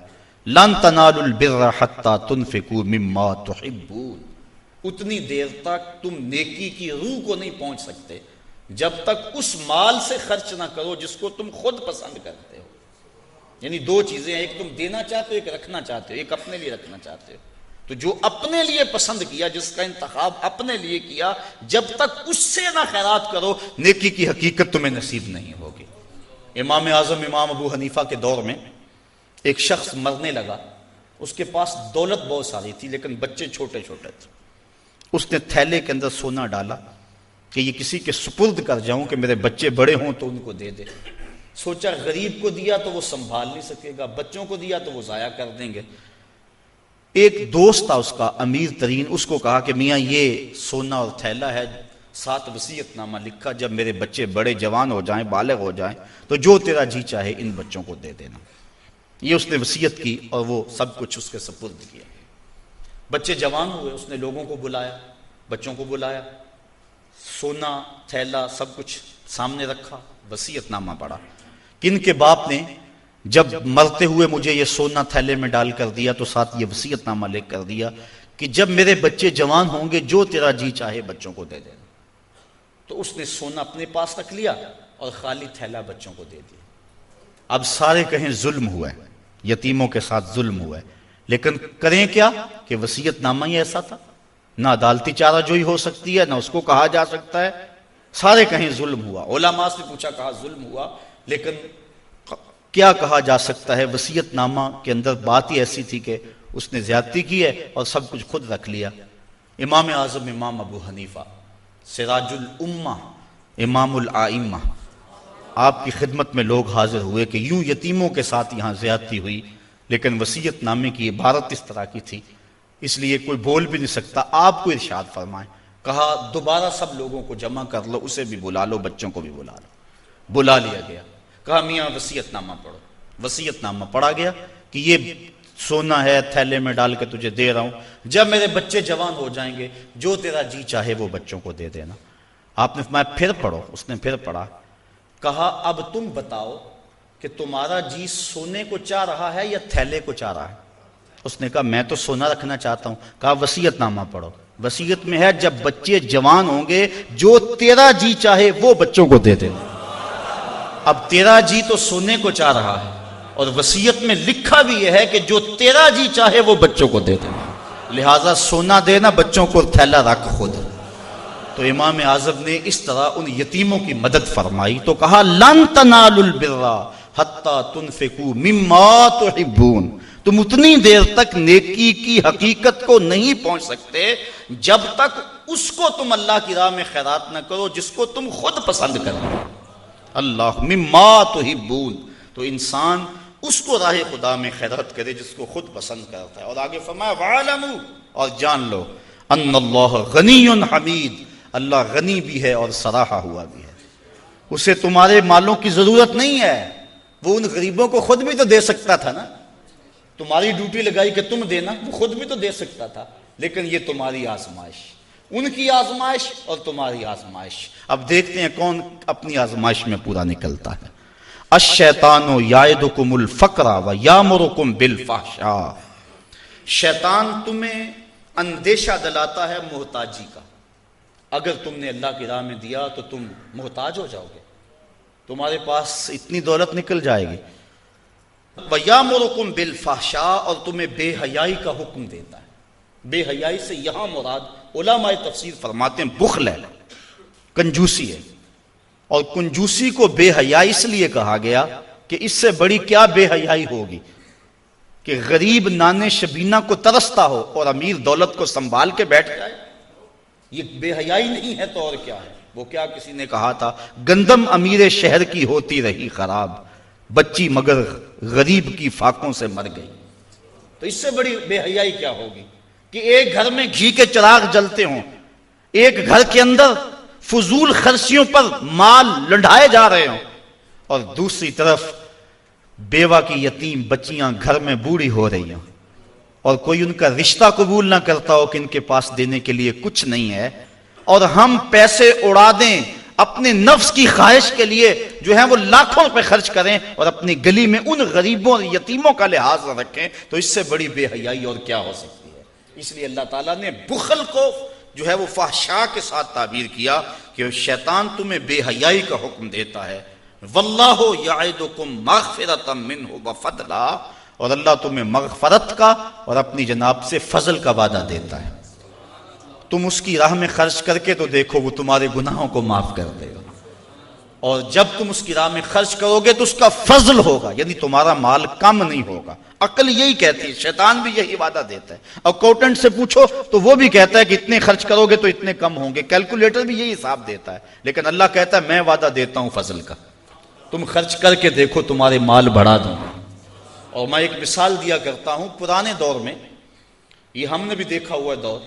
[SPEAKER 1] لن تنالوا البر حتى تنفقوا مما تحبون، اتنی دیر تک تم نیکی کی روح کو نہیں پہنچ سکتے جب تک اس مال سے خرچ نہ کرو جس کو تم خود پسند کرتے ہو۔ یعنی 2 چیزیں، ایک تم دینا چاہتے ہو، ایک رکھنا چاہتے ہو، ایک اپنے لیے رکھنا چاہتے ہو۔ تو جو اپنے لیے پسند کیا، جس کا انتخاب اپنے لیے کیا، جب تک اس سے نہ خیرات کرو نیکی کی حقیقت تمہیں نصیب نہیں ہوگی۔ امام اعظم امام ابو حنیفہ کے دور میں ایک شخص مرنے لگا، اس کے پاس دولت بہت ساری تھی لیکن بچے چھوٹے چھوٹے تھے۔ اس نے تھیلے کے اندر سونا ڈالا کہ یہ کسی کے سپرد کر جاؤں کہ میرے بچے بڑے ہوں تو ان کو دے دے۔ سوچا غریب کو دیا تو وہ سنبھال نہیں سکے گا، بچوں کو دیا تو وہ ضائع کر دیں گے۔ ایک دوست تھا اس کا امیر ترین، اس کو کہا کہ میاں یہ سونا اور تھیلا ہے، ساتھ وصیت نامہ لکھا، جب میرے بچے بڑے جوان ہو جائیں، بالغ ہو جائیں تو جو تیرا جی چاہے ان بچوں کو دے دینا۔ یہ اس نے وصیت کی اور وہ سب کچھ اس کے سپرد کیا۔ بچے جوان ہوئے، اس نے لوگوں کو بلایا، بچوں کو بلایا، سونا تھیلا سب کچھ سامنے رکھا، وصیت نامہ پڑھا کہ ان کے باپ نے جب مرتے ہوئے مجھے یہ سونا تھیلے میں ڈال کر دیا تو ساتھ یہ وصیت نامہ لکھ کر دیا کہ جب میرے بچے جوان ہوں گے جو تیرا جی چاہے بچوں کو دے دینا۔ تو اس نے سونا اپنے پاس رکھ لیا اور خالی تھیلا بچوں کو دے دیا۔ اب سارے کہیں ظلم ہوا ہے، یتیموں کے ساتھ ظلم ہوا ہے، لیکن کریں کیا کہ وصیت نامہ ہی ایسا تھا، نہ عدالتی چارہ جوئی ہو سکتی ہے، نہ اس کو کہا جا سکتا ہے۔ سارے کہیں ظلم ہوا، علماء سے پوچھا کہا ظلم ہوا، لیکن کیا کہا جا سکتا ہے؟ وصیت نامہ کے اندر بات ہی ایسی تھی کہ اس نے زیادتی کی ہے اور سب کچھ خود رکھ لیا۔ امام اعظم امام ابو حنیفہ سراج الامہ امام الائمہ، آپ کی خدمت میں لوگ حاضر ہوئے کہ یوں یتیموں کے ساتھ یہاں زیادتی ہوئی، لیکن وصیت نامے کی عبارت اس طرح کی تھی، اس لیے کوئی بول بھی نہیں سکتا، آپ کو ارشاد فرمائیں۔ کہا دوبارہ سب لوگوں کو جمع کر لو، اسے بھی بلا لو، بچوں کو بھی بلا لو۔ بلا لیا گیا، کہا میاں وصیت نامہ پڑھو۔ وصیت نامہ پڑھا گیا کہ یہ سونا ہے تھیلے میں ڈال کے تجھے دے رہا ہوں، جب میرے بچے جوان ہو جائیں گے جو تیرا جی چاہے وہ بچوں کو دے دینا۔ آپ نے فرمایا پھر پڑھو، اس نے پھر پڑھا۔ کہا اب تم بتاؤ کہ تمہارا جی سونے کو چاہ رہا ہے یا تھیلے کو چاہ رہا ہے؟ اس نے کہا میں تو سونا رکھنا چاہتا ہوں۔ کہا وصیت نامہ پڑھو، وصیت میں ہے جب بچے جوان ہوں گے جو تیرا جی چاہے وہ بچوں کو دے دینا۔ اب تیرا جی تو سونے کو چاہ رہا ہے اور وصیت میں لکھا بھی یہ ہے کہ جو تیرا جی چاہے وہ بچوں کو دے دینا، لہٰذا سونا دینا، بچوں کو تھیلا رکھ خود۔ تو امام اعظم نے اس طرح ان یتیموں کی مدد فرمائی تو کہا لن تنالوا البر حتی تنفقوا مما تحبون، تم اتنی دیر تک نیکی کی حقیقت کو نہیں پہنچ سکتے جب تک اس کو تم اللہ کی راہ میں خیرات نہ کرو جس کو تم خود پسند کرو۔ اللہ مما تحبون، تو انسان اس کو راہ خدا میں خیرات کرے جس کو خود پسند کرتا ہے۔ اور آگے فرمایا وَعَلَمُوا، اور جان لو ان اللہ غنی حمید، اللہ غنی بھی ہے اور سراہا ہوا بھی ہے، اسے تمہارے مالوں کی ضرورت نہیں ہے، وہ ان غریبوں کو خود بھی تو دے سکتا تھا نا، تمہاری ڈیوٹی لگائی کہ تم دینا، وہ خود بھی تو دے سکتا تھا، لیکن یہ تمہاری آزمائش، ان کی آزمائش اور تمہاری آزمائش۔ اب دیکھتے ہیں کون اپنی آزمائش میں پورا نکلتا ہے۔ الشیطان یعدکم الفقر ویامرکم بالفحشاء، شیطان تمہیں اندیشہ دلاتا ہے محتاجی کا، اگر تم نے اللہ کی راہ میں دیا تو تم محتاج ہو جاؤ گے، تمہارے پاس اتنی دولت نکل جائے گی۔ وَيَأْمُرُكُمْ بِالْفَحْشَاءِ، اور تمہیں بے حیائی کا حکم دیتا ہے۔ بے حیائی سے یہاں مراد علماء تفسیر فرماتے ہیں بخل ہے، کنجوسی ہے، اور کنجوسی کو بے حیائی اس لیے کہا گیا کہ اس سے بڑی کیا بے حیائی ہوگی کہ غریب نانے شبینہ کو ترستا ہو اور امیر دولت کو سنبھال کے بیٹھ جائے، یہ بے حیائی نہیں ہے تو اور کیا ہے؟ وہ کیا کسی نے کہا تھا گندم امیر شہر کی ہوتی رہی خراب، بچی مگر غریب کی فاقوں سے مر گئی۔ تو اس سے بڑی بے حیائی کیا ہوگی کہ ایک گھر میں گھی کے چراغ جلتے ہوں، ایک گھر کے اندر فضول خرچیوں پر مال لنڈھائے جا رہے ہوں، اور دوسری طرف بیوہ کی یتیم بچیاں گھر میں بوڑھی ہو رہی ہوں، اور کوئی ان کا رشتہ قبول نہ کرتا ہو کہ ان کے پاس دینے کے لیے کچھ نہیں ہے، اور ہم پیسے اڑا دیں اپنے نفس کی خواہش کے لیے جو ہیں وہ لاکھوں روپے خرچ کریں اور اپنی گلی میں ان غریبوں اور یتیموں کا لحاظ نہ رکھیں، تو اس سے بڑی بے حیائی اور کیا ہو سکتی ہے؟ اس لیے اللہ تعالیٰ نے بخل کو جو ہے وہ فحشاء کے ساتھ تعبیر کیا کہ شیطان تمہیں بے حیائی کا حکم دیتا ہے۔ واللہ یعدکم مغفرۃ منہ وفضلا، اور اللہ تمہیں مغفرت کا اور اپنی جناب سے فضل کا وعدہ دیتا ہے۔ تم اس کی راہ میں خرچ کر کے تو دیکھو وہ تمہارے گناہوں کو معاف کر دے گا، اور جب تم اس کی راہ میں خرچ کرو گے تو اس کا فضل ہوگا، یعنی تمہارا مال کم نہیں ہوگا۔ عقل یہی کہتی ہے، شیطان بھی یہی وعدہ دیتا ہے۔ اکاؤنٹنٹ سے پوچھو تو وہ بھی کہتا ہے کہ اتنے خرچ کرو گے تو اتنے کم ہوں گے، کیلکولیٹر بھی یہی حساب دیتا ہے، لیکن اللہ کہتا ہے میں وعدہ دیتا ہوں فضل کا، تم خرچ کر کے دیکھو تمہارے مال بڑھا دوں گا۔ اور میں ایک مثال دیا کرتا ہوں، پرانے دور میں یہ ہم نے بھی دیکھا ہوا دور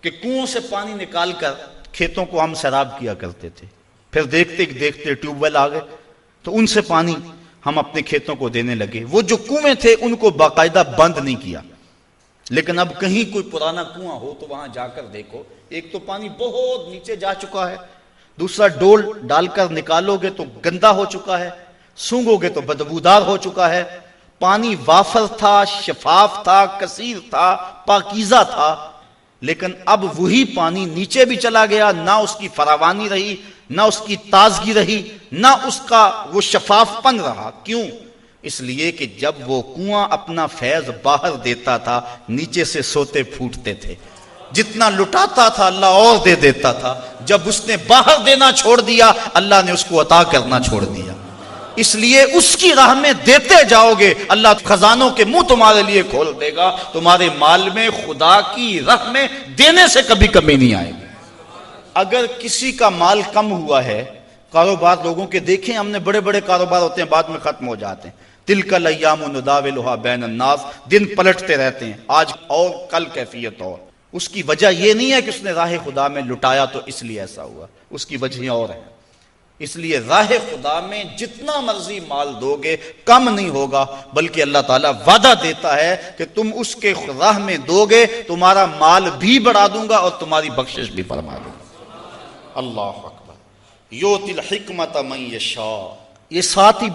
[SPEAKER 1] کہ کنویں سے پانی نکال کر کھیتوں کو ہم سیراب کیا کرتے تھے، پھر دیکھتے دیکھتے ٹیوب ویل آ گئے تو ان سے پانی ہم اپنے کھیتوں کو دینے لگے۔ وہ جو کنویں تھے ان کو باقاعدہ بند نہیں کیا، لیکن اب کہیں کوئی پرانا کنواں ہو تو وہاں جا کر دیکھو، ایک تو پانی بہت نیچے جا چکا ہے، دوسرا ڈول ڈال کر نکالو گے تو گندا ہو چکا ہے،
[SPEAKER 2] سونگو گے تو بدبودار ہو چکا ہے. پانی وافر تھا، شفاف تھا، کثیر تھا، پاکیزہ تھا، لیکن اب وہی پانی نیچے بھی چلا گیا، نہ اس کی فراوانی رہی، نہ اس کی تازگی رہی، نہ اس کا وہ شفاف پن رہا. کیوں؟ اس لیے کہ جب وہ کنواں اپنا فیض باہر دیتا تھا نیچے سے سوتے پھوٹتے تھے. جتنا لٹاتا تھا اللہ اور دے دیتا تھا. جب اس نے باہر دینا چھوڑ دیا اللہ نے اس کو عطا کرنا چھوڑ دیا. اس لیے اس کی راہ میں دیتے جاؤ گے اللہ خزانوں کے منہ تمہارے لیے کھول دے گا. تمہارے مال میں خدا کی راہ میں دینے سے کبھی کمی نہیں آئے گی. اگر کسی کا مال کم ہوا ہے، کاروبار لوگوں کے دیکھیں ہم نے، بڑے بڑے کاروبار ہوتے ہیں بعد میں ختم ہو جاتے ہیں. تلک الایام نداولها بین الناس، دن پلٹتے رہتے ہیں، آج اور کل کیفیت اور. اس کی وجہ یہ نہیں ہے کہ اس نے راہ خدا میں لٹایا تو اس لیے ایسا ہوا، اس کی وجہ اور ہے. اس لیے راہ خدا میں جتنا مرضی مال دو گے کم نہیں ہوگا، بلکہ اللہ تعالیٰ وعدہ دیتا ہے کہ تم اس کے راہ میں دو گے تمہارا مال بھی بڑھا دوں گا اور تمہاری بخشش بھی فرما دوں گا. اللہ اکبر. یؤتی الحکمت من یشاء، یہ ساتھ ہی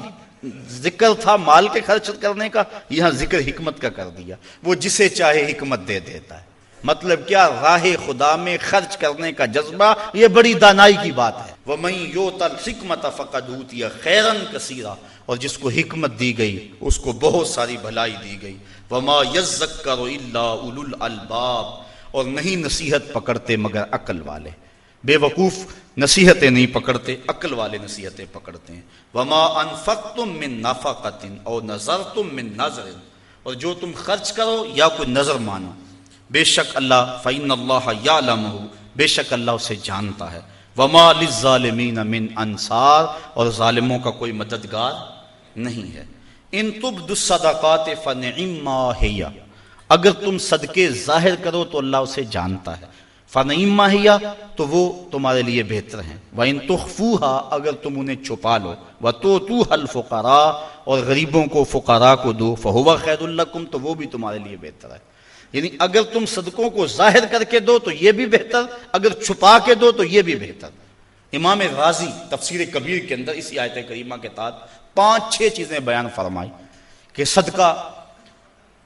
[SPEAKER 2] ذکر تھا مال کے خرچ کرنے کا، یہاں ذکر حکمت کا کر دیا. وہ جسے چاہے حکمت دے دیتا ہے. مطلب کیا؟ راہ خدا میں خرچ کرنے کا جذبہ یہ بڑی دانائی کی بات ہے. وَمَن یُؤْتَ الْحِکْمَةَ فَقَدْ أُوتِیَ خَیْرًا کَثِیرًا، اور جس کو حکمت دی گئی اس کو بہت ساری بھلائی دی گئی. وَمَا يَذَّکَّرُ إِلَّا أُولُو الْأَلْبَابِ، اور نہیں نصیحت پکڑتے مگر عقل والے. بے وقوف نصیحتیں نہیں پکڑتے، عقل والے نصیحتیں پکڑتے ہیں. وَمَا أَنفَقْتُم مِّن نَفَقَةٍ أَوْ نَذَرْتُم مِّن نَذْرٍ، اور جو تم خرچ کرو یا کوئی نظر مانو، بے شک اللہ فَإِنَّ اللَّهَ يَعْلَمُهُ، بے شک اللہ اسے جانتا ہے. وَمَا لِلظَّالِمِينَ مِنْ أَنصَارٍ، اور ظالموں کا کوئی مددگار نہیں ہے. إِن تُبْدُوا الصَّدَقَاتِ فَنِعِمَّا هِيَ، اگر تم صدقے ظاہر کرو تو اللہ اسے جانتا ہے. فَنِعِمَّا هِيَ، تو وہ تمہارے لیے بہتر ہیں. وَإِن تُخْفُوهَا، اگر تم انہیں چھپا لو. وَتُؤْتُوهَا الْفُقَرَاءَ، اور غریبوں کو فقراء کو دو. فَهُوَ خَيْرٌ لَكُمْ، تو وہ بھی تمہارے لیے بہتر ہے. یعنی اگر تم صدقوں کو ظاہر کر کے دو تو یہ بھی بہتر، اگر چھپا کے دو تو یہ بھی بہتر. امام غازی تفسیر کبیر کے اندر اسی آیت کریمہ کے تحت 5-6 چیزیں بیان فرمائی کہ صدقہ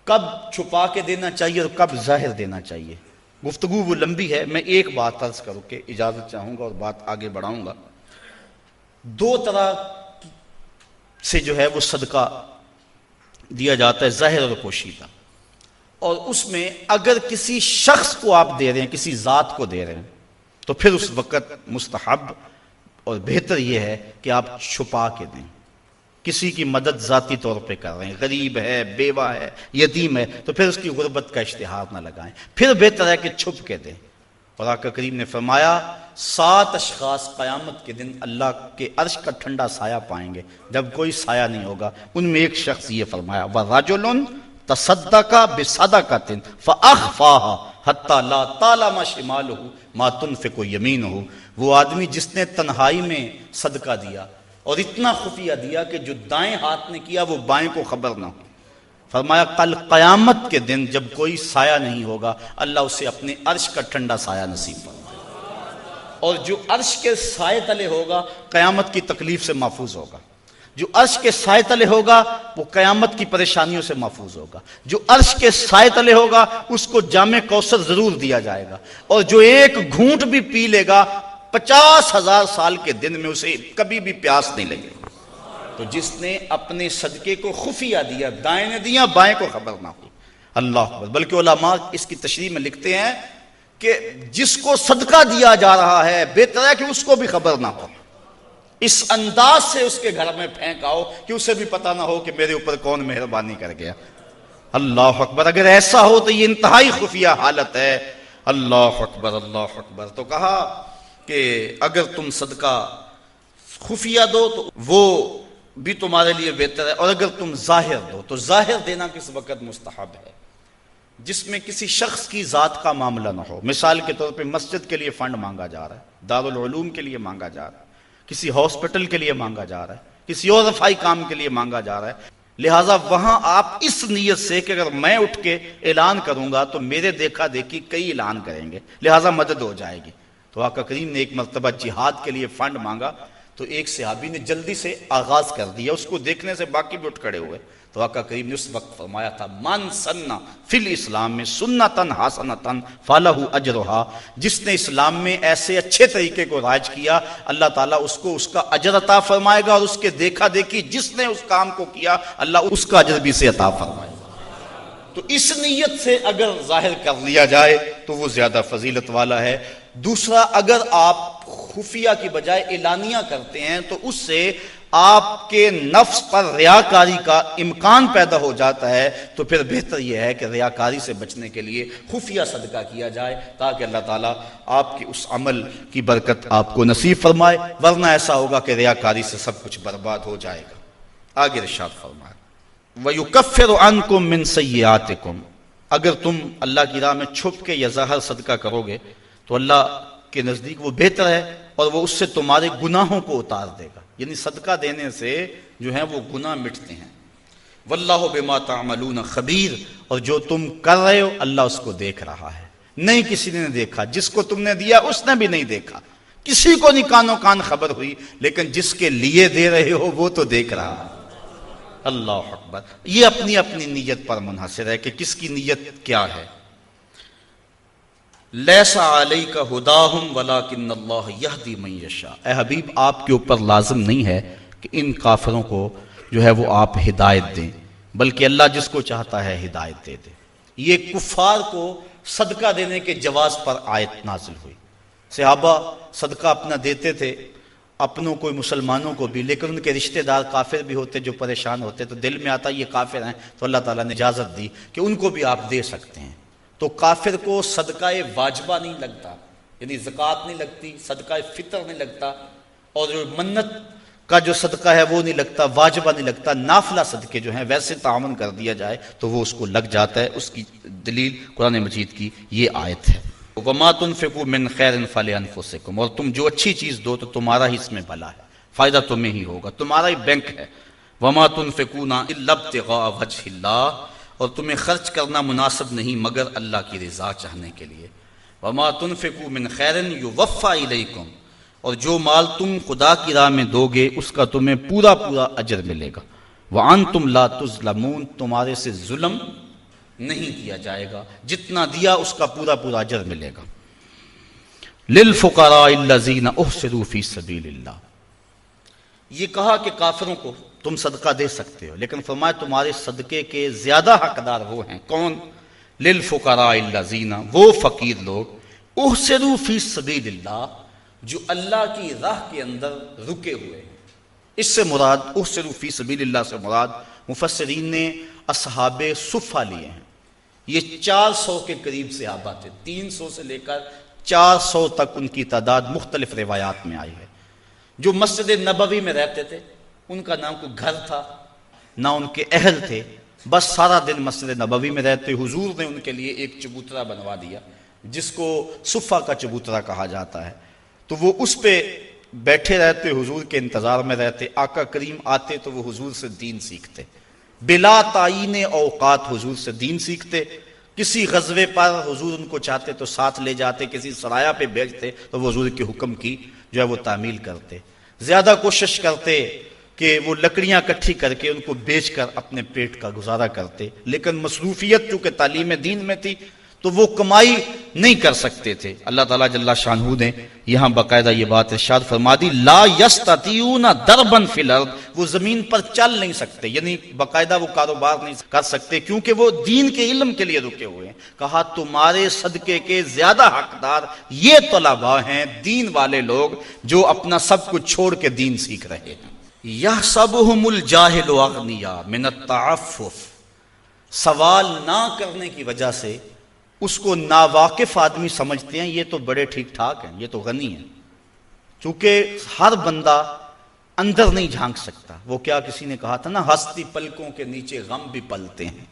[SPEAKER 2] کب چھپا کے دینا چاہیے اور کب ظاہر دینا چاہیے. گفتگو وہ لمبی ہے، میں ایک بات عرض کروں کہ اجازت چاہوں گا اور بات آگے بڑھاؤں گا. 2 طرح سے جو ہے وہ صدقہ دیا جاتا ہے، ظاہر اور پوشیدہ. اور اس میں اگر کسی شخص کو آپ دے رہے ہیں، کسی ذات کو دے رہے ہیں، تو پھر اس وقت مستحب اور بہتر یہ ہے کہ آپ چھپا کے دیں. کسی کی مدد ذاتی طور پہ کر رہے ہیں، غریب ہے، بیوہ ہے، یتیم ہے، تو پھر اس کی غربت کا اشتہار نہ لگائیں، پھر بہتر ہے کہ چھپ کے دیں. اور آقا کریم نے فرمایا 7 اشخاص قیامت کے دن اللہ کے عرش کا ٹھنڈا سایہ پائیں گے جب کوئی سایہ نہیں ہوگا. ان میں ایک شخص یہ فرمایا وَرَجُلٌ تصدق بصدقۃ فاخفاها حتی لا تعلم شمالہ ما تنفق یمینہ، وہ آدمی جس نے تنہائی میں صدقہ دیا اور اتنا خفیہ دیا کہ جو دائیں ہاتھ نے کیا وہ بائیں کو خبر نہ ہو. فرمایا کل قیامت کے دن جب کوئی سایہ نہیں ہوگا اللہ اسے اپنے عرش کا ٹھنڈا سایہ نصیب فرمائے، اور جو عرش کے سائے تلے ہوگا قیامت کی تکلیف سے محفوظ ہوگا. جو عرش کے سائے تلے ہوگا وہ قیامت کی پریشانیوں سے محفوظ ہوگا. جو عرش کے سائے تلے ہوگا اس کو جام کوثر ضرور دیا جائے گا، اور جو ایک گھونٹ بھی پی لے گا 50,000 سال کے دن میں اسے کبھی بھی پیاس نہیں لگے. تو جس نے اپنے صدقے کو خفیہ دیا، دائیں نے دیا بائیں کو خبر نہ ہو. اللہ اکبر. بلکہ علماء اس کی تشریح میں لکھتے ہیں کہ جس کو صدقہ دیا جا رہا ہے بہتر ہے کہ اس کو بھی خبر نہ ہو. اس انداز سے اس کے گھر میں پھینک آؤ کہ اسے بھی پتہ نہ ہو کہ میرے اوپر کون مہربانی کر گیا. اللہ اکبر. اگر ایسا ہو تو یہ انتہائی خفیہ حالت ہے. اللہ اکبر اللہ اکبر. تو کہا کہ اگر تم صدقہ خفیہ دو تو وہ بھی تمہارے لیے بہتر ہے، اور اگر تم ظاہر دو تو ظاہر دینا کس وقت مستحب ہے؟ جس میں کسی شخص کی ذات کا معاملہ نہ ہو. مثال کے طور پہ مسجد کے لیے فنڈ مانگا جا رہا ہے، دارالعلوم کے لیے مانگا جا رہا ہے، کسی ہاسپٹل کے لیے مانگا جا رہا ہے، کسی اور رفاہی کام کے لیے مانگا جا رہا ہے. لہٰذا وہاں آپ اس نیت سے کہ اگر میں اٹھ کے اعلان کروں گا تو میرے دیکھا دیکھی کئی اعلان کریں گے، لہٰذا مدد ہو جائے گی. تو آقا کریم نے ایک مرتبہ جہاد کے لیے فنڈ مانگا تو ایک صحابی نے جلدی سے آغاز کر دیا، اس کو دیکھنے سے باقی بھی اٹھ کھڑے ہوئے. تو آقا کریم نے اس وقت فرمایا تھا من سنہ فی الاسلام میں سنتن حسنتن فلہ اجرہا، جس نے اسلام میں ایسے اچھے طریقے کو رائج کیا اللہ تعالیٰ اس کو اس کا اجر عطا فرمائے گا، اور اس کے دیکھا دیکھی جس نے اس کام کو کیا اللہ اس کا اجر بھی سے عطا فرمائے گا. تو اس نیت سے اگر ظاہر کر لیا جائے تو وہ زیادہ فضیلت والا ہے. دوسرا، اگر آپ خفیہ کی بجائے اعلانیہ کرتے ہیں تو اس سے آپ کے نفس پر ریاکاری کا امکان پیدا ہو جاتا ہے، تو پھر بہتر یہ ہے کہ ریاکاری سے بچنے کے لیے خفیہ صدقہ کیا جائے تاکہ اللہ تعالیٰ آپ کے اس عمل کی برکت آپ کو نصیب فرمائے، ورنہ ایسا ہوگا کہ ریاکاری سے سب کچھ برباد ہو جائے گا. آگے ارشاد فرمائے وَيُكَفِّرُ عَنْكُم مِّن سَيِّئَاتِكُم، اگر تم اللہ کی راہ میں چھپ کے یا ظاہر صدقہ کرو گے تو اللہ کے نزدیک وہ بہتر ہے، اور وہ اس سے تمہارے گناہوں کو اتار دے گا. یعنی صدقہ دینے سے جو ہیں وہ گناہ مٹتے ہیں. وَاللَّهُ بِمَا تَعْمَلُونَ خبیر، اور جو تم کر رہے ہو اللہ اس کو دیکھ رہا ہے. نہیں کسی نے دیکھا، جس کو تم نے دیا اس نے بھی نہیں دیکھا، کسی کو نہیں کانوں کان خبر ہوئی، لیکن جس کے لیے دے رہے ہو وہ تو دیکھ رہا ہے. اللہ اکبر. یہ اپنی اپنی نیت پر منحصر ہے کہ کس کی نیت کیا ہے. لیس علیک ہداہم ولکن اللہ یہدی من یشاء، اے حبیب آپ کے اوپر لازم نہیں ہے کہ ان کافروں کو جو ہے وہ آپ ہدایت دیں، بلکہ اللہ جس کو چاہتا ہے ہدایت دے دے. یہ کفار کو صدقہ دینے کے جواز پر آیت نازل ہوئی. صحابہ صدقہ اپنا دیتے تھے، اپنوں کو مسلمانوں کو بھی، لیکن ان کے رشتہ دار کافر بھی ہوتے جو پریشان ہوتے، تو دل میں آتا یہ کافر ہیں، تو اللہ تعالیٰ نے اجازت دی کہ ان کو بھی آپ دے سکتے ہیں. تو کافر کو صدقہ واجبہ نہیں لگتا، یعنی زکوٰۃ نہیں لگتی، صدقہ فطر نہیں لگتا، اور جو منت کا جو صدقہ ہے وہ نہیں لگتا، واجبہ نہیں لگتا. نافلہ صدقے جو ہیں ویسے تعاون کر دیا جائے تو وہ اس کو لگ جاتا ہے. اس کی دلیل قرآن مجید کی یہ آیت ہے. وَمَا تُنْفِقُوا مِنْ خَيْرٍ فَلِأَنفُسِكُمْ، اور تم جو اچھی چیز دو تو تمہارا ہی اس میں بھلا ہے، فائدہ تمہیں ہی ہوگا، تمہارا ہی بینک ہے. وَمَا تُنْفِقُونَ إِلَّا ابْتِغَاءَ وَجْهِ اللَّهِ، اور تمہیں خرچ کرنا مناسب نہیں مگر اللہ کی رضا چاہنے کے لیے. وَمَا تُنْفِقُوا مِنْ خَيْرٍ يُوَفَّى إِلَيْكُمْ، اور جو مال تم خدا کی راہ میں دو گے اس کا تمہیں پورا پورا اجر ملے گا. وَأَنْتُمْ لَا تُظْلَمُونَ، تمہارے سے ظلم نہیں کیا جائے گا، جتنا دیا اس کا پورا پورا اجر ملے گا. لِلْفُقَرَاءِ الَّذِينَ أُحْصِرُوا فِي سَبِيلِ اللَّهِ، یہ کہا کہ کافروں کو تم صدقہ دے سکتے ہو، لیکن فرمایا تمہارے صدقے کے زیادہ حقدار وہ ہیں. کون؟ لِلْفُقَرَاءِ الَّذِينَ، وہ فقیر لوگ، احسروا فی سبیل اللہ، جو اللہ کی راہ کے اندر رکے ہوئے ہیں. اس سے مراد احسروا فی سبیل اللہ سے مراد مفسرین نے اصحاب صفہ لیے ہیں. یہ 400 کے قریب صحابہ تھے، 300 سے لے کر 400 تک ان کی تعداد مختلف روایات میں آئی ہے. جو مسجد نبوی میں رہتے تھے، ان کا نہ کوئی گھر تھا نہ ان کے اہل تھے، بس سارا دن مسجد نبوی میں رہتے. حضور نے ان کے لیے ایک چبوترا بنوا دیا جس کو صفہ کا چبوترا کہا جاتا ہے. تو وہ اس پہ بیٹھے رہتے، حضور کے انتظار میں رہتے. آقا کریم آتے تو وہ حضور سے دین سیکھتے، بلا تعین اوقات حضور سے دین سیکھتے. کسی غزوے پر حضور ان کو چاہتے تو ساتھ لے جاتے، کسی سرایہ پہ بھیجتے تو وہ حضور کے حکم کی جو ہے وہ تعمیل کرتے. زیادہ کوشش کرتے کہ وہ لکڑیاں اکٹھی کر کے ان کو بیچ کر اپنے پیٹ کا گزارا کرتے، لیکن مصروفیت چونکہ تعلیم دین میں تھی تو وہ کمائی نہیں کر سکتے تھے. اللہ تعالیٰ جل شانہ نے یہاں باقاعدہ یہ بات ارشاد فرما دی، لا یستطیعون ضربا فی الارض، وہ زمین پر چل نہیں سکتے، یعنی باقاعدہ وہ کاروبار نہیں کر سکتے کیونکہ وہ دین کے علم کے لیے رکے ہوئے ہیں. کہا تمہارے صدقے کے زیادہ حقدار یہ طلباء ہیں، دین والے لوگ جو اپنا سب کچھ چھوڑ کے دین سیکھ رہے ہیں. یحسبہم الجاہل اغنیاء من التعفف، سوال نہ کرنے کی وجہ سے اس کو ناواقف آدمی سمجھتے ہیں یہ تو بڑے ٹھیک ٹھاک ہیں، یہ تو غنی ہیں. چونکہ ہر بندہ اندر نہیں جھانک سکتا. وہ کیا کسی نے کہا تھا نا، ہستی پلکوں کے نیچے غم بھی پلتے ہیں،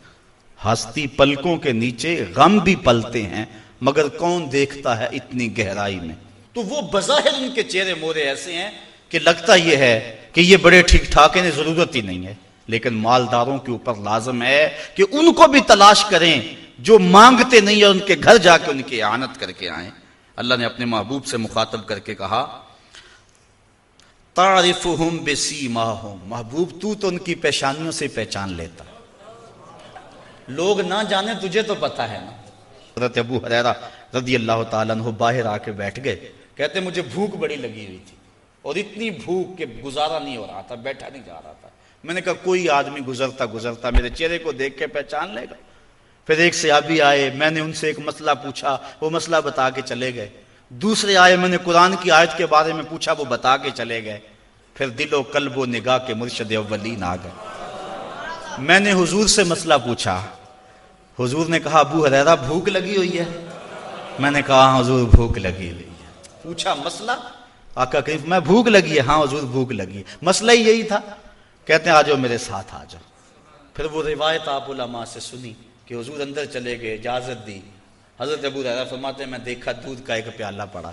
[SPEAKER 2] ہستی پلکوں کے نیچے غم بھی پلتے ہیں، مگر کون دیکھتا ہے اتنی گہرائی میں. تو وہ بظاہر ان کے چہرے مورے ایسے ہیں کہ لگتا یہ ہے کہ یہ بڑے ٹھیک ٹھاک ہیں، ضرورت ہی نہیں ہے. لیکن مالداروں کے اوپر لازم ہے کہ ان کو بھی تلاش کریں جو مانگتے نہیں اور ان کے گھر جا کے ان کی اعانت کر کے آئیں. اللہ نے اپنے محبوب سے مخاطب کر کے کہا تعرفہم بسیماہم، محبوب تو ان کی پیشانیوں سے پہچان لیتا، لوگ نہ جانے تجھے تو پتہ ہے نا۔ حضرت ابو ہریرہ رضی اللہ تعالیٰ عنہ باہر آ کے بیٹھ گئے، کہتے مجھے بھوک بڑی لگی ہوئی تھی اور اتنی بھوک کہ گزارا نہیں ہو رہا تھا، بیٹھا نہیں جا رہا تھا۔ میں نے کہا کوئی آدمی گزرتا میرے چہرے کو دیکھ کے پہچان لے گا۔ پھر ایک صحابی آئے، میں نے ان سے ایک مسئلہ پوچھا، وہ مسئلہ بتا کے چلے گئے۔ دوسرے آئے، میں نے قرآن کی آیت کے بارے میں پوچھا، وہ بتا کے چلے گئے۔ پھر دل و قلب و نگاہ کے مرشد اولین آ گئے۔ میں نے حضور سے مسئلہ پوچھا، حضور نے کہا ابو ہریرہ بھوک لگی ہوئی ہے؟ میں نے کہا ہاں حضور بھوک لگی ہوئی ہے۔ پوچھا مسئلہ؟ آقا کریم میں بھوک لگی ہے؟ ہاں حضور بھوک لگی ہے۔ مسئلہ ہی یہی تھا۔ کہتے ہیں آ جاؤ میرے ساتھ آ جاؤ۔ پھر وہ روایت آپ علماء سے سنی کہ حضور اندر چلے گئے، اجازت دی۔ حضرت ابو ہریرہ فرماتے ہیں میں دیکھا دودھ کا ایک پیالہ پڑا،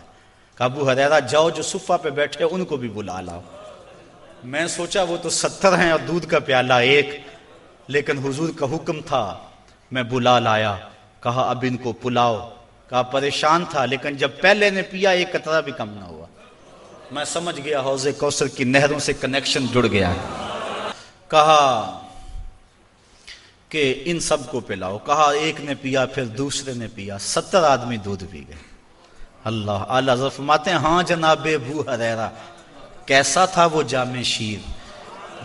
[SPEAKER 2] کہا ابو ہریرہ جاؤ جو صفہ پہ بیٹھے ان کو بھی بلا لاؤ۔ میں سوچا وہ تو 70 ہیں اور دودھ کا پیالہ ایک، لیکن حضور کا حکم تھا، میں بلا لایا۔ کہا اب ان کو پلاؤ۔ کہا پریشان تھا لیکن جب پہلے نے پیا ایک قطرہ بھی کم نہ ہوا۔ میں سمجھ گیا حوض کوثر کی نہروں سے کنیکشن جڑ گیا۔ کہا کہ ان سب کو پلاؤ۔ کہا ایک نے پیا، پھر دوسرے نے پیا، 70 آدمی دودھ پی گئے۔ اللہ اعلیٰ حضرت فرماتے ہیں ہاں جناب ابو ہریرہ کیسا تھا وہ جام شیر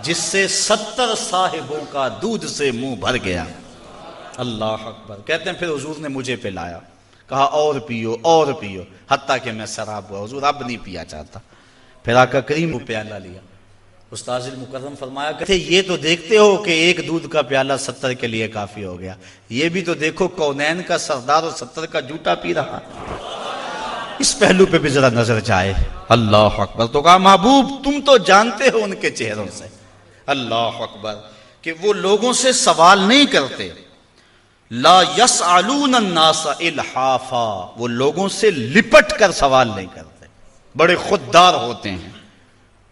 [SPEAKER 2] جس سے 70 صاحبوں کا دودھ سے منہ بھر گیا۔ اللہ اکبر۔ کہتے ہیں پھر حضور نے مجھے پلایا، کہا اور پیو اور پیو، حتیٰ کہ میں سراب ہوا، حضور اب نہیں پیا چاہتا۔ پھر آقا کریم کو پیالہ لیا۔ استاذ المکرم فرمایا کہ یہ تو دیکھتے ہو کہ ایک دودھ کا پیالہ 70 کے لیے کافی ہو گیا، یہ بھی تو دیکھو کونین کا سردار اور 70 کا جوٹا پی رہا، اس پہلو پہ بھی ذرا نظر جائے۔ اللہ اکبر۔ تو کہا محبوب تم تو جانتے ہو ان کے چہروں سے، اللہ اکبر، کہ وہ لوگوں سے سوال نہیں کرتے، لا یسألون الناس الحافا، وہ لوگوں سے لپٹ کر سوال نہیں کرتے، بڑے خوددار ہوتے ہیں۔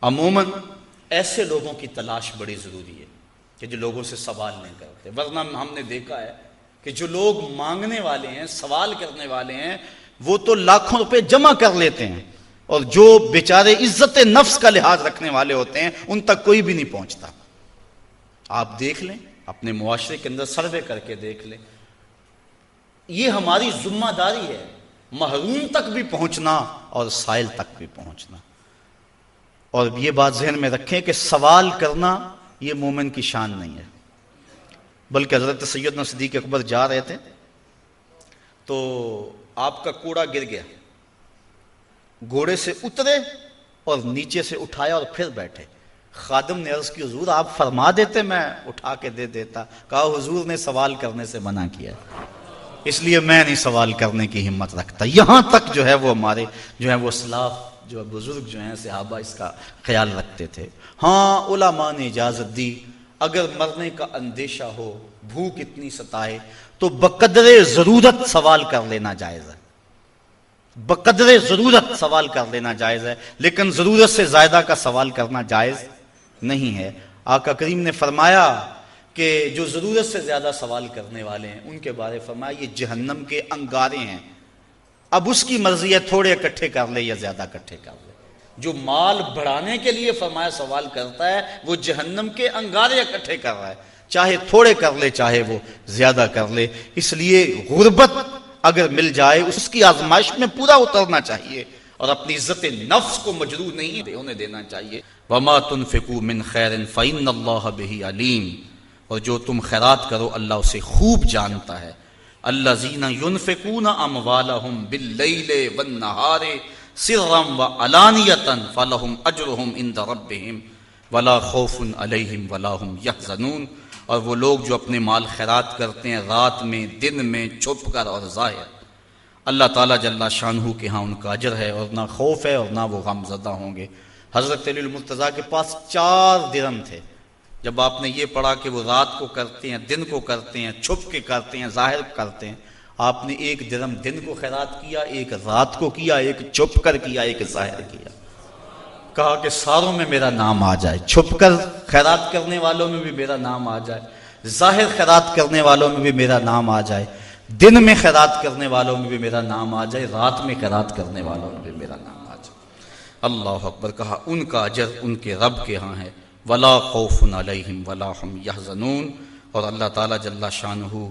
[SPEAKER 2] عموماً ایسے لوگوں کی تلاش بڑی ضروری ہے کہ جو لوگوں سے سوال نہیں کرتے، ورنہ ہم نے دیکھا ہے کہ جو لوگ مانگنے والے ہیں، سوال کرنے والے ہیں، وہ تو لاکھوں روپے جمع کر لیتے ہیں، اور جو بیچارے عزت نفس کا لحاظ رکھنے والے ہوتے ہیں ان تک کوئی بھی نہیں پہنچتا۔ آپ دیکھ لیں اپنے معاشرے کے اندر سروے کر کے دیکھ لیں، یہ ہماری ذمہ داری ہے محروم تک بھی پہنچنا اور سائل تک بھی پہنچنا۔ اور یہ بات ذہن میں رکھیں کہ سوال کرنا یہ مومن کی شان نہیں ہے، بلکہ حضرت سیدنا صدیق اکبر جا رہے تھے تو آپ کا کوڑا گر گیا، گھوڑے سے اترے اور نیچے سے اٹھایا اور پھر بیٹھے۔ خادم نے عرض کی حضور آپ فرما دیتے میں اٹھا کے دے دیتا۔ کہا حضور نے سوال کرنے سے منع کیا اس لیے میں نہیں سوال کرنے کی ہمت رکھتا۔ یہاں تک جو ہے وہ ہمارے جو ہے وہ اسلاف جو بزرگ جو ہیں صحابہ اس کا خیال رکھتے تھے۔ ہاں علماء نے اجازت دی اگر مرنے کا اندیشہ ہو، بھوک اتنی ستائے تو بقدر ضرورت سوال کر لینا جائز ہے، بقدر ضرورت سوال کر لینا جائز ہے، لیکن ضرورت سے زیادہ کا سوال کرنا جائز نہیں ہے۔ آقا کریم نے فرمایا کہ جو ضرورت سے زیادہ سوال کرنے والے ہیں ان کے بارے فرمایا یہ جہنم کے انگارے ہیں، اب اس کی مرضی ہے تھوڑے اکٹھے کر لے یا زیادہ اکٹھے کر لے۔ جو مال بڑھانے کے لیے فرمایا سوال کرتا ہے وہ جہنم کے انگارے اکٹھے کر رہا ہے، چاہے تھوڑے کر لے چاہے وہ زیادہ کر لے۔ اس لیے غربت اگر مل جائے اس کی آزمائش میں پورا اترنا چاہیے اور اپنی عزت نفس کو مجروح نہیں ہونے دینا چاہیے۔ وَمَا تُنْفِقُوا مِنْ خَيْرٍ فَإِنَّ اللَّهَ بِهِ عَلِيمٌ، اور جو تم خیرات کرو اللہ اسے خوب جانتا ہے۔ الَّذِينَ يُنْفِقُونَ أَمْوَالَهُمْ بِاللَّيْلِ وَالنَّهَارِ سِرًّا وَعَلَانِيَةً فَلَهُمْ أَجْرُهُمْ عِنْدَ رَبِّهِمْ وَلَا خَوْفٌ عَلَيْهِمْ وَلَا هُمْ يَحْزَنُونَ، اور وہ لوگ جو اپنے مال خیرات کرتے ہیں رات میں، دن میں، چھپ کر اور ظاہر، اللہ تعالیٰ جل شانہ کے ہاں ان کا اجر ہے اور نہ خوف ہے اور نہ وہ غم زدہ ہوں گے۔ حضرت علی المرتضیٰ کے پاس 4 درہم تھے، جب آپ نے یہ پڑھا کہ وہ رات کو کرتے ہیں، دن کو کرتے ہیں، چھپ کے کرتے ہیں، ظاہر کرتے ہیں، آپ نے 1 درہم دن کو خیرات کیا، 1 رات کو کیا، 1 چھپ کر کیا، 1 ظاہر کیا۔ کہا کہ ساروں میں میرا نام آ جائے، چھپ کر خیرات کرنے والوں میں بھی میرا نام آ جائے، ظاہر خیرات کرنے والوں میں بھی میرا نام آ جائے، دن میں خیرات کرنے والوں میں بھی میرا نام آ جائے، رات میں خیرات کرنے والوں میں بھی میرا نام آ جائے۔ اللہ اکبر کہا، ان کا اجر ان کے رب کے ہاں ہے، ولا خوف علیہم ولا ہم یحزنون، اور اللہ تعالیٰ جل شانہ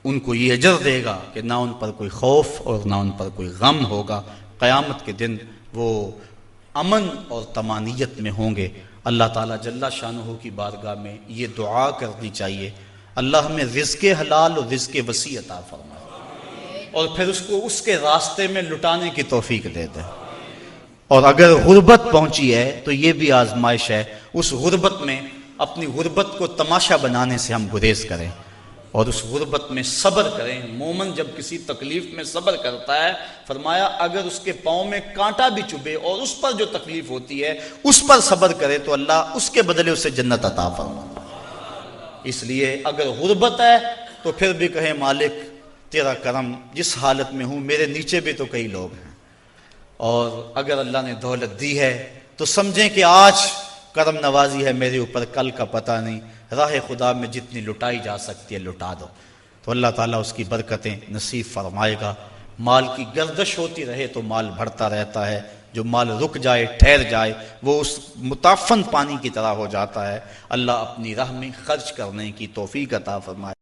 [SPEAKER 2] ان کو یہ اجر دے گا کہ نہ ان پر کوئی خوف اور نہ ان پر کوئی غم ہوگا، قیامت کے دن وہ امن اور طمانینت میں ہوں گے۔ اللہ تعالیٰ جل شانہ کی بارگاہ میں یہ دعا کرنی چاہیے، اللہ ہمیں رزق حلال اور رزق وسیع عطا فرمائے، اور پھر اس کو اس کے راستے میں لٹانے کی توفیق دے دے۔ اور اگر غربت پہنچی ہے تو یہ بھی آزمائش ہے، اس غربت میں اپنی غربت کو تماشا بنانے سے ہم گریز کریں اور اس غربت میں صبر کریں۔ مومن جب کسی تکلیف میں صبر کرتا ہے، فرمایا اگر اس کے پاؤں میں کانٹا بھی چبھے اور اس پر جو تکلیف ہوتی ہے اس پر صبر کرے تو اللہ اس کے بدلے اسے جنت عطا فرمائے۔ اس لیے اگر غربت ہے تو پھر بھی کہیں مالک تیرا کرم، جس حالت میں ہوں میرے نیچے بھی تو کئی لوگ ہیں، اور اگر اللہ نے دولت دی ہے تو سمجھیں کہ آج کرم نوازی ہے میرے اوپر، کل کا پتہ نہیں، راہ خدا میں جتنی لٹائی جا سکتی ہے لٹا دو، تو اللہ تعالیٰ اس کی برکتیں نصیب فرمائے گا۔ مال کی گردش ہوتی رہے تو مال بڑھتا رہتا ہے، جو مال رک جائے ٹھہر جائے وہ اس متعفن پانی کی طرح ہو جاتا ہے۔ اللہ اپنی راہ میں خرچ کرنے کی توفیق عطا فرمائے۔